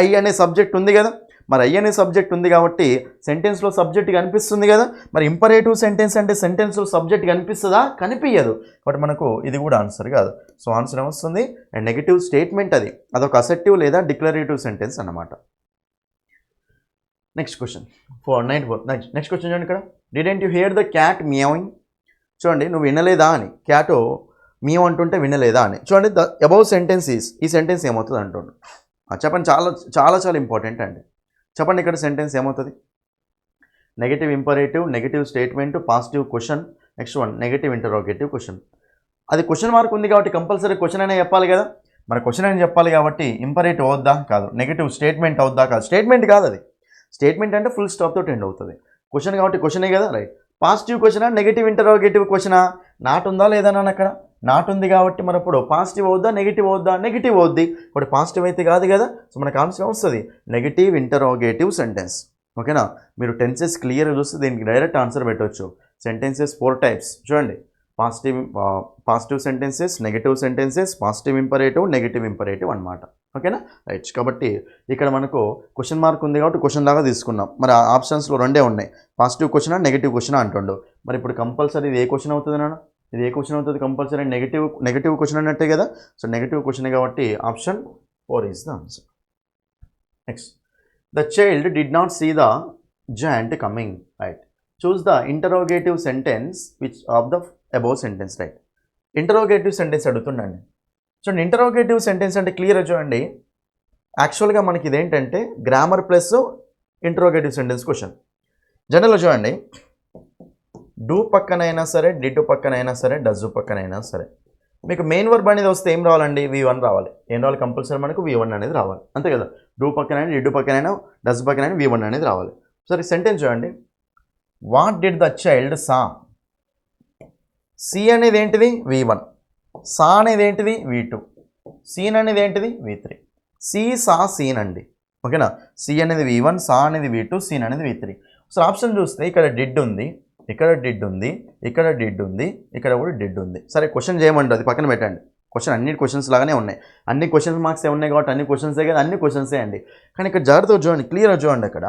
ఐ అనే సబ్జెక్ట్ ఉంది కదా, మరి ఐ అనే సబ్జెక్ట్ ఉంది కాబట్టి సెంటెన్స్లో సబ్జెక్ట్ కనిపిస్తుంది కదా. మరి ఇంపరేటివ్ సెంటెన్స్ అంటే సెంటెన్స్లో సబ్జెక్ట్ కనిపిస్తుందా, కనిపించదు. కాబట్టి మనకు ఇది కూడా ఆన్సర్ కాదు. సో ఆన్సర్ ఏమొస్తుంది, అండ్ నెగిటివ్ స్టేట్మెంట్ అది, అదొక అసెక్టివ్ లేదా డిక్లరేటివ్ సెంటెన్స్ అన్నమాట. Next question 94. నెక్స్ట్ క్వశ్చన్ చూడండి ఇక్కడ, didn't you here the cat meowing. చూడండి నువ్వు వినలేదా అని, క్యాట్ మియావ్ అంటుంటే వినలేదా అని. చూడండి ద అబౌవ్ సెంటెన్స్ ఈస్, ఈ సెంటెన్స్ ఏమవుతుంది అంటుండు చెప్పండి. చాలా చాలా చాలా ఇంపార్టెంట్ అండి. చెప్పండి ఇక్కడ సెంటెన్స్ ఏమవుతుంది, negative imperative, negative statement, positive question, next one negative interrogative question. అది క్వశ్చన్ మార్క్ ఉంది కాబట్టి కంపల్సరీ క్వశ్చన్ అనే చెప్పాలి కదా. మరి క్వశ్చన్ అని చెప్పాలి కాబట్టి ఇంపరేటివ్ అవుద్దా కాదు, నెగిటివ్ స్టేట్మెంట్ అవుద్దా కాదు, స్టేట్మెంట్ కాదు అది. స్టేట్మెంట్ అంటే ఫుల్ స్టాప్తో ఎండ్ అవుతుంది, క్వశ్చన్ కాబట్టి క్వశ్చనే కదా రైట్. పాజిటివ్ క్వశ్చనా, నెగిటివ్ ఇంటరోగేటివ్ క్వశ్చనా, నాట్ ఉందా లేదా అని అక్కడ నాట్ ఉంది కాబట్టి మరి ఇప్పుడు పాజిటివ్ అవుద్దా, నెగిటివ్ అవుద్దా, నెగిటివ్ అవుద్ది. ఇప్పుడు పాజిటివ్ అయితే కాదు కదా. సో మనకు ఆన్సర్ వస్తుంది నెగిటివ్ ఇంటరోగేటివ్ సెంటెన్స్, ఓకేనా. మీరు టెన్సెస్ క్లియర్గా చూస్తే దీనికి డైరెక్ట్ ఆన్సర్ పెట్టవచ్చు. సెంటెన్సెస్ 4 టైప్స్ చూడండి, positive sentences, negative sentences, positive imperative, negative imperative అనమాట, ఓకేనా రైట్. కాబట్టి ఇక్కడ మనకు క్వశ్చన్ మార్క్ ఉంది కాబట్టి క్వశ్చన్ లాగా తీసుకున్నాం. మరి ఆప్షన్స్లో రెండే ఉన్నాయి, పాజిటివ్ క్వశ్చన్, నెగిటివ్ క్వశ్చన్ అంటుండు. మరి ఇప్పుడు కంపల్సరీ ఇది ఏ క్వశ్చన్ అవుతుంది నాన్న, ఇది ఏ క్వశ్చన్ అవుతుంది, కంపల్సరీ నెగిటివ్ క్వశ్చన్ అన్నట్టే కదా. సో నెగిటివ్ క్వశ్చన్ కాబట్టి option 4 is the answer. Next, the child did not see the joint coming, right. Choose the interrogative sentence which of the above sentence, right. Interrogative sentence అడుగుతుండండి. చూడండి interrogative sentence అంటే క్లియర్గా చూడండి, యాక్చువల్గా మనకి ఇదేంటంటే grammar plus interrogative sentence question. జనరల్గా చూడండి, డూ పక్కనైనా సరే, డిడ్ పక్కనైనా సరే, డజ్ పక్కనైనా సరే మీకు మెయిన్ వర్బ్ అనేది వస్తే ఏం రావాలండి, V1 రావాలి. ఏం రావాలి, కంపల్సరీ మనకు V1 అనేది రావాలి, అంతే కదా. డూ పక్కనైనా, డిడ్ పక్కనైనా, డజ్ పక్కనైనా V1 అనేది రావాలి. సరే సెంటెన్స్ చూడండి, what did the child saw. See అనేది ఏంటిది, V1. సా అనేది ఏంటిది, V2. సీన్ అనేది ఏంటిది, V3. సి సా సీన్ అండి, ఓకేనా. సి అనేది V1, సా అనేది V2, సీన్ అనేది V3. సో ఆప్షన్ చూస్తే ఇక్కడ డిడ్ ఉంది, ఇక్కడ డిడ్ ఉంది, ఇక్కడ డిడ్ ఉంది, ఇక్కడ కూడా డిడ్ ఉంది. సరే క్వశ్చన్ చేయమండి, అది పక్కన పెట్టండి. క్వశ్చన్ అన్ని క్వశ్చన్స్ లాగానే ఉన్నాయి, అన్ని క్వశ్చన్ మార్క్స్ ఉన్నాయి కాబట్టి అన్ని క్వశ్చన్సే కదా, అన్ని క్వశ్చన్సే అండి. కానీ ఇక్కడ జాగ్రత్తగా చూడండి, క్లియర్గా చూడండి, అక్కడ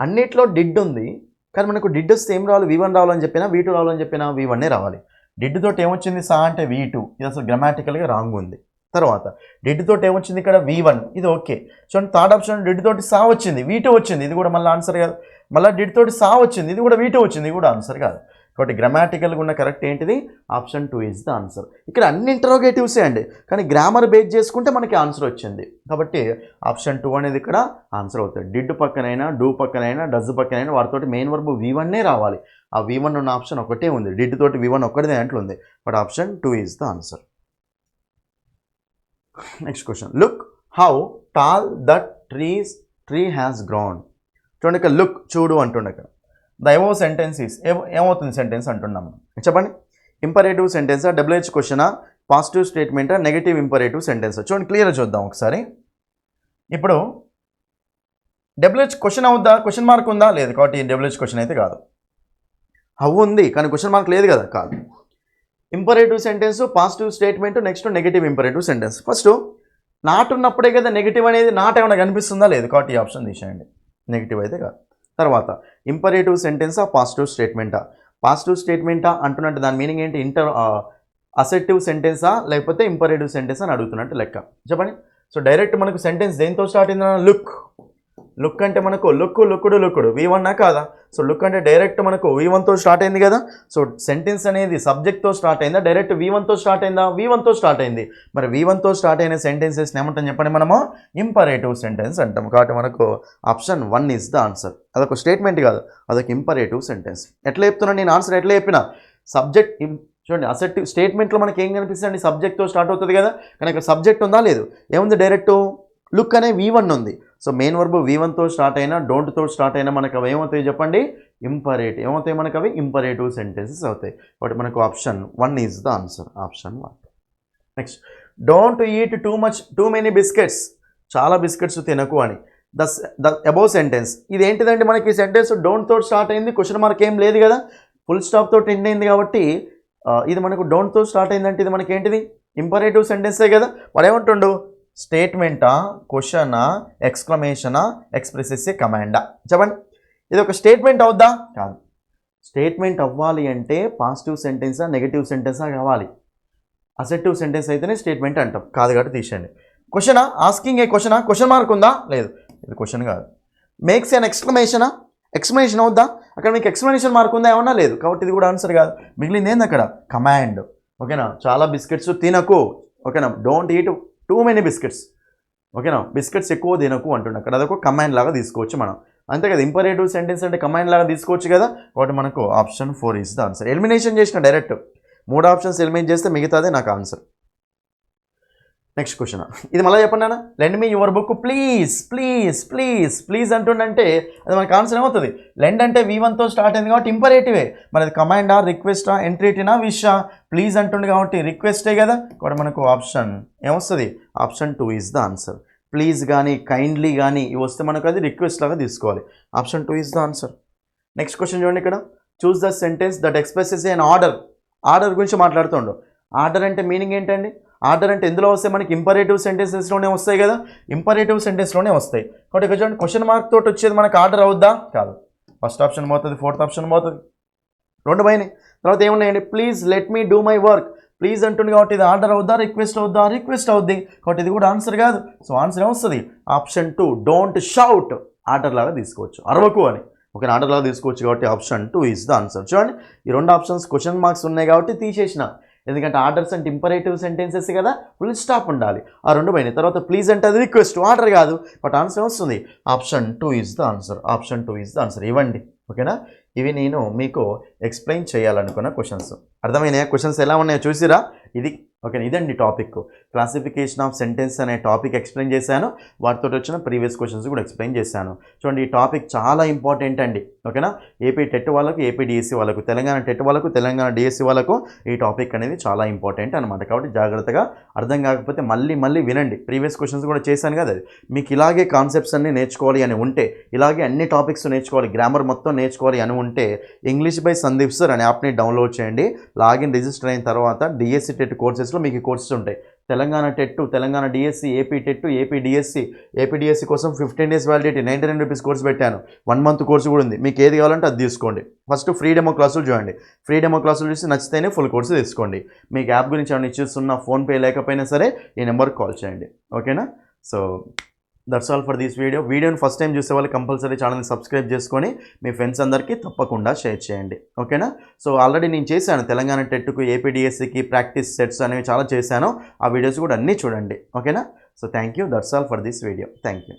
అన్నిట్లో డిడ్ ఉంది. కానీ మనకు డిడ్ వస్తే ఏం రావాలి, V1 రావాలని చెప్పినా, V2 రావాలని చెప్పినా V1 రావాలి. డిడ్ తోటి ఏమొచ్చింది, సా అంటే V2, ఇది అసలు గ్రామాటికల్గా రాంగ్ ఉంది. తర్వాత డిడ్ తోటి ఏమొచ్చింది ఇక్కడ V1, ఇది ఓకే. చూడండి థర్డ్ ఆప్షన్ డిడ్ తోటి సా వచ్చింది, V2 వచ్చింది, ఇది కూడా మళ్ళీ ఆన్సర్ కాదు. మళ్ళీ డిడ్ తోటి సా వచ్చింది, ఇది కూడా V2 వచ్చింది, ఇది కూడా ఆన్సర్ కాదు. కాబట్టి గ్రామాటికల్గా ఉన్న కరెక్ట్ ఏంటిది ఆప్షన్ 2 ఈజ్ ద ఆన్సర్. ఇక్కడ అన్ని ఇంటరోగేటివ్సే అండి, కానీ గ్రామర్ బేస్ చేసుకుంటే మనకి ఆన్సర్ వచ్చింది కాబట్టి ఆప్షన్ 2 అనేది ఇక్కడ ఆన్సర్ అవుతుంది. డిడ్ పక్కనైనా డూ పక్కనైనా డజ్ పక్కనైనా వాటితోటి మెయిన్ వర్బ్ V1 రావాలి. ఆ V1 ఉన్న ఆప్షన్ ఒకటే ఉంది, డిడ్ తోటి V1 ఒక్కటిదే దాంట్లో ఉంది. But option 2 is the answer. Next question, look how tall that tree has ground. చూడండి ఇక్కడ లుక్ చూడు అంటుండే ఇక్కడ. ద ఎబోవ్ సెంటెన్స్ ఈస్ ఏమవుతుంది సెంటెన్స్ అంటున్నాము చెప్పండి. ఇంపరేటివ్ సెంటెన్సా, డబ్ల్యూహెచ్ క్వశ్చనా, పాజిటివ్ స్టేట్మెంటా, నెగటివ్ ఇంపరేటివ్ సెంటెన్సా? చూడండి క్లియర్గా చూద్దాం ఒకసారి. ఇప్పుడు డబ్ల్యూహెచ్ క్వశ్చన్ అవుద్దా, క్వశ్చన్ మార్క్ ఉందా? లేదు, కాబట్టి డబ్ల్యూహెచ్ క్వశ్చన్ అయితే కాదు. హౌ ఉంది కానీ క్వశ్చన్ మార్క్ లేదు కదా, కాదు. Imperative sentence, positive statement, next negative imperative sentence. First not ఉన్నప్పుడే కదా నెగిటివ్ అనేది, నాట్ ఏమైనా కనిపిస్తుందా? లేదు, కాబట్టి ఈ ఆప్షన్ తీసేయండి, నెగిటివ్ అయితే కాదు. తర్వాత ఇంపరేటివ్ సెంటెన్సా, పాజిటివ్ స్టేట్మెంటా? పాజిటివ్ స్టేట్మెంటా అంటున్నట్టు దాని మీనింగ్ ఏంటి? అసెప్టివ్ సెంటెన్సా లేకపోతే ఇంపరేటివ్ సెంటెన్స్ అని అడుగుతున్నట్టు లెక్క. చెప్పండి. సో డైరెక్ట్ మనకు సెంటెన్స్ దేంతో స్టార్ట్ అయిందా? లుక్ అంటే మనకు లుక్కుడు V1 కాదా? సో లుక్ అంటే డైరెక్ట్ మనకు V1తో స్టార్ట్ అయింది కదా. సో సెంటెన్స్ అనేది సబ్జెక్ట్తో స్టార్ట్ అయిందా, డైరెక్ట్ V1తో స్టార్ట్ అయిందా? V1తో స్టార్ట్ అయింది. మరి V1తో స్టార్ట్ అయిన సెంటెన్సెస్ని ఏమంటాం చెప్పండి మనము? ఇంపరేటివ్ సెంటెన్స్ అంటాం. కాబట్టి మనకు ఆప్షన్ 1 ఈజ్ ద ఆన్సర్. అదొక స్టేట్మెంట్ కాదు, అదొక ఇంపరేటివ్ సెంటెన్స్. ఎట్లా చెప్తున్నాను నేను ఆన్సర్? ఎట్లా చెప్పినా సబ్జెక్ట్ చూడండి, అసెప్టివ్ స్టేట్మెంట్లో మనకి ఏం కనిపిస్తుంది? సబ్జెక్ట్తో స్టార్ట్ అవుతుంది కదా, కానీ ఇక్కడ సబ్జెక్ట్ ఉందా? లేదు. ఏముంది? డైరెక్ట్ లుక్ అనే V1 ఉంది. సో మెయిన్ వర్బ్ V1తో స్టార్ట్ అయినా డోంట్తో స్టార్ట్ అయినా మనకు అవి ఏమవుతాయి చెప్పండి? ఇంపరేటివ్. ఏమవుతాయి మనకు? అవి ఇంపరేటివ్ సెంటెన్సెస్ అవుతాయి. కాబట్టి మనకు option 1 is the answer. Option 1. Next, don't eat too many biscuits. చాలా బిస్కెట్స్ తినకు అని. ద అబౌవ్ సెంటెన్స్ ఇది ఏంటిదండి? మనకి సెంటెన్స్ డోంట్తో స్టార్ట్ అయింది, క్వశ్చన్ మార్క్ ఏం లేదు కదా, ఫుల్ స్టాప్ తోటి ఎండ్ అయింది. కాబట్టి ఇది మనకు డోంట్తో స్టార్ట్ అయిందంటే ఇది మనకి ఏంటిది? ఇంపరేటివ్ సెంటెన్సే కదా. వాడు ఏమంటుండు? స్టేట్మెంటా, క్వశ్చనా, ఎక్స్క్లమేషనా, ఎక్స్ప్రెసివ్ కమాండా? చెప్పండి. ఇది ఒక స్టేట్మెంట్ అవుద్దా? కాదు. స్టేట్మెంట్ అవ్వాలి అంటే పాజిటివ్ సెంటెన్సా నెగటివ్ సెంటెన్సా కావాలి. అసెప్టివ్ సెంటెన్స్ అయితేనే స్టేట్మెంట్ అంటాం. కాదు కాబట్టి తీసేయండి. క్వశ్చనా, ఆస్కింగ్ ఏ క్వశ్చనా, క్వశ్చన్ మార్క్ ఉందా? లేదు, ఇది క్వశ్చన్ కాదు. మేక్స్ ఎన్ ఎక్స్క్లమేషనా, ఎక్స్ప్లెనేషన్ అవుద్దా? అక్కడ మీకు ఎక్స్ప్లెనేషన్ మార్క్ ఉందా? ఏమన్నా లేదు, కాబట్టి ఇది కూడా ఆన్సర్ కాదు. మిగిలింది ఏంది అక్కడ? కమాండ్. ఓకేనా? చాలా బిస్కెట్స్ తినకు. ఓకేనా? Don't eat too many biscuits. ఓకేనా? బిస్కెట్స్ ఎక్కువ తినకు అంటున్నా. అక్కడ అదొక కమాండ్ లాగా తీసుకోవచ్చు మనం, అంతే కదా. ఇంపరేటివ్ సెంటెన్స్ అంటే కమాండ్ లాగా తీసుకోవచ్చు కదా. కాబట్టి మనకు option 4 is the answer. Elimination చేసిన డైరెక్ట్ 3 ఆప్షన్స్ ఎలిమినేట్ చేస్తే మిగతాదే నాకు ఆన్సర్. నెక్స్ట్ క్వశ్చన్, ఇది మళ్ళీ చెప్పండి అన్న. Lend me your book please please please please అంటుండంటే అది మనకు ఆన్సర్ ఏమవుతుంది? లెండ్ అంటే V1తో స్టార్ట్ అయింది కాబట్టి ఇంపరేటివే. మరి అది కమాండా, రిక్వెస్టా, ఎంట్రీటీనా, విషా? ప్లీజ్ అంటుండే కాబట్టి రిక్వెస్టే కదా. కాబట్టి మనకు ఆప్షన్ ఏమొస్తుంది? Option 2 is the answer. Please కానీ కైండ్లీ కానీ ఇవి వస్తే మనకు అది రిక్వెస్ట్ లాగా తీసుకోవాలి. Option 2 is the answer. Next question చూడండి ఇక్కడ. Choose the sentence that expresses an order. Order గురించి మాట్లాడుతుండు. ఆర్డర్ అంటే మీనింగ్ ఏంటండి? ఆర్డర్ అంటే ఎందులో వస్తాయి? మనకి ఇంపరేటివ్ సెంటెన్సెస్లోనే వస్తాయి కదా, ఇంపరేటివ్ సెంటెన్స్లోనే వస్తాయి. కాబట్టి ఇక్కడ చూడండి, క్వశ్చన్ మార్క్ తోటి వచ్చేది మనకు ఆర్డర్ అవుద్దా? కాదు. ఫస్ట్ ఆప్షన్ పోతుంది, ఫోర్త్ ఆప్షన్ పోతుంది, 2 పోయినాయి. తర్వాత ఏమున్నాయండి? Please let me do my work. Please అంటుంది కాబట్టి ఇది ఆర్డర్ అవుద్దా, రిక్వెస్ట్ అవుద్దా? రిక్వెస్ట్ అవుద్ది. కాబట్టి ఇది కూడా ఆన్సర్ కాదు. సో ఆన్సర్ ఏమొస్తుంది? Option 2 don't shout. ఆర్డర్ లాగా తీసుకోవచ్చు, అరవకు అని. ఓకే, ఆర్డర్ లాగా తీసుకోవచ్చు కాబట్టి ఆప్షన్ 2 ఈజ్ ద ఆన్సర్. చూడండి, ఈ 2 ఆప్షన్స్ క్వశ్చన్ మార్క్స్ ఉన్నాయి కాబట్టి తీసేసిన. ఎందుకంటే ఆర్డర్స్ అంటే ఇంపరేటివ్ సెంటెన్సెస్ కదా, ఫుల్ స్టాప్ ఉండాలి. ఆ 2 పోయినాయి. తర్వాత ప్లీజ్ అంటే అది రిక్వెస్ట్, ఆర్డర్ కాదు. బట్ ఆన్సర్ వస్తుంది option 2 is the answer. Option 2 is the answer. ఇవ్వండి. ఓకేనా? ఇవి నేను మీకు ఎక్స్ప్లెయిన్ చేయాలనుకున్న క్వశ్చన్స్. అర్థమైనాయా? క్వశ్చన్స్ ఎలా ఉన్నాయో చూసిరా? ఇది ఓకే, ఇదండి టాపిక్. క్లాసిఫికేషన్ ఆఫ్ సెంటెన్స్ అనే టాపిక్ ఎక్స్ప్లెయిన్ చేశాను. వాటితో వచ్చిన ప్రీవియస్ క్వశ్చన్స్ కూడా ఎక్స్ప్లెయిన్ చేశాను. చూడండి, ఈ టాపిక్ చాలా ఇంపార్టెంట్ అండి. ఓకేనా? ఏపీ టెట్ వాళ్ళకు, ఏపీ డిఎస్సి వాళ్ళకు, తెలంగాణ టెట్ వాళ్ళకు, తెలంగాణ డిఎస్సి వాళ్ళకు ఈ టాపిక్ అనేది చాలా ఇంపార్టెంట్ అనమాట. కాబట్టి జాగ్రత్తగా అర్థం కాకపోతే మళ్ళీ వినండి. ప్రీవియస్ క్వశ్చన్స్ కూడా చేశాను కదా, అది మీకు ఇలాగే కాన్సెప్ట్స్ అన్నీ నేర్చుకోవాలి అని ఉంటే, ఇలాగే అన్ని టాపిక్స్ నేర్చుకోవాలి, గ్రామర్ మొత్తం నేర్చుకోవాలి అని ఉంటే ఇంగ్లీష్ బై సందీప్ సార్ అనే యాప్ని డౌన్లోడ్ చేయండి. లాగిన్ రిజిస్టర్ అయిన తర్వాత డిఎస్సి టెట్ కోర్సెస్లో మీకు కోర్సెస్ ఉంటాయి. Telangana TET, Telangana DSC, AP TET, AP DSC కోసం 15 days వ్యాలిడిటీ, 99 రూపీస్ కోర్స్ పెట్టాను. 1 month కోర్సు కూడా ఉంది. మీకు ఏది కావాలంటే అది తీసుకోండి. ఫస్ట్ ఫ్రీ డెమో క్లాసులు చూడండి. ఫ్రీ డెమో క్లాసులు చూసి నచ్చితేనే ఫుల్ కోర్సు తీసుకోండి. మీకు యాప్ గురించి ఏమైనా ఇచ్చేస్తున్నా, ఫోన్పే లేకపోయినా సరే ఈ నెంబర్కి కాల్ చేయండి. ఓకేనా? So that's all for this video. వీడియోని ఫస్ట్ టైం చూసే వాళ్ళు కంపల్సరీ ఛానల్ని సబ్స్క్రైబ్ చేసుకొని మీ ఫ్రెండ్స్ అందరికీ తప్పకుండా షేర్ చేయండి. ఓకేనా? సో ఆల్రెడీ నేను చేశాను తెలంగాణ టెట్కు, ఏపీడిఎస్సికి ప్రాక్టీస్ సెట్స్ అనేవి చాలా చేశాను. ఆ వీడియోస్ కూడా అన్నీ చూడండి. ఓకేనా? So thank you. That's all for this video. Thank you.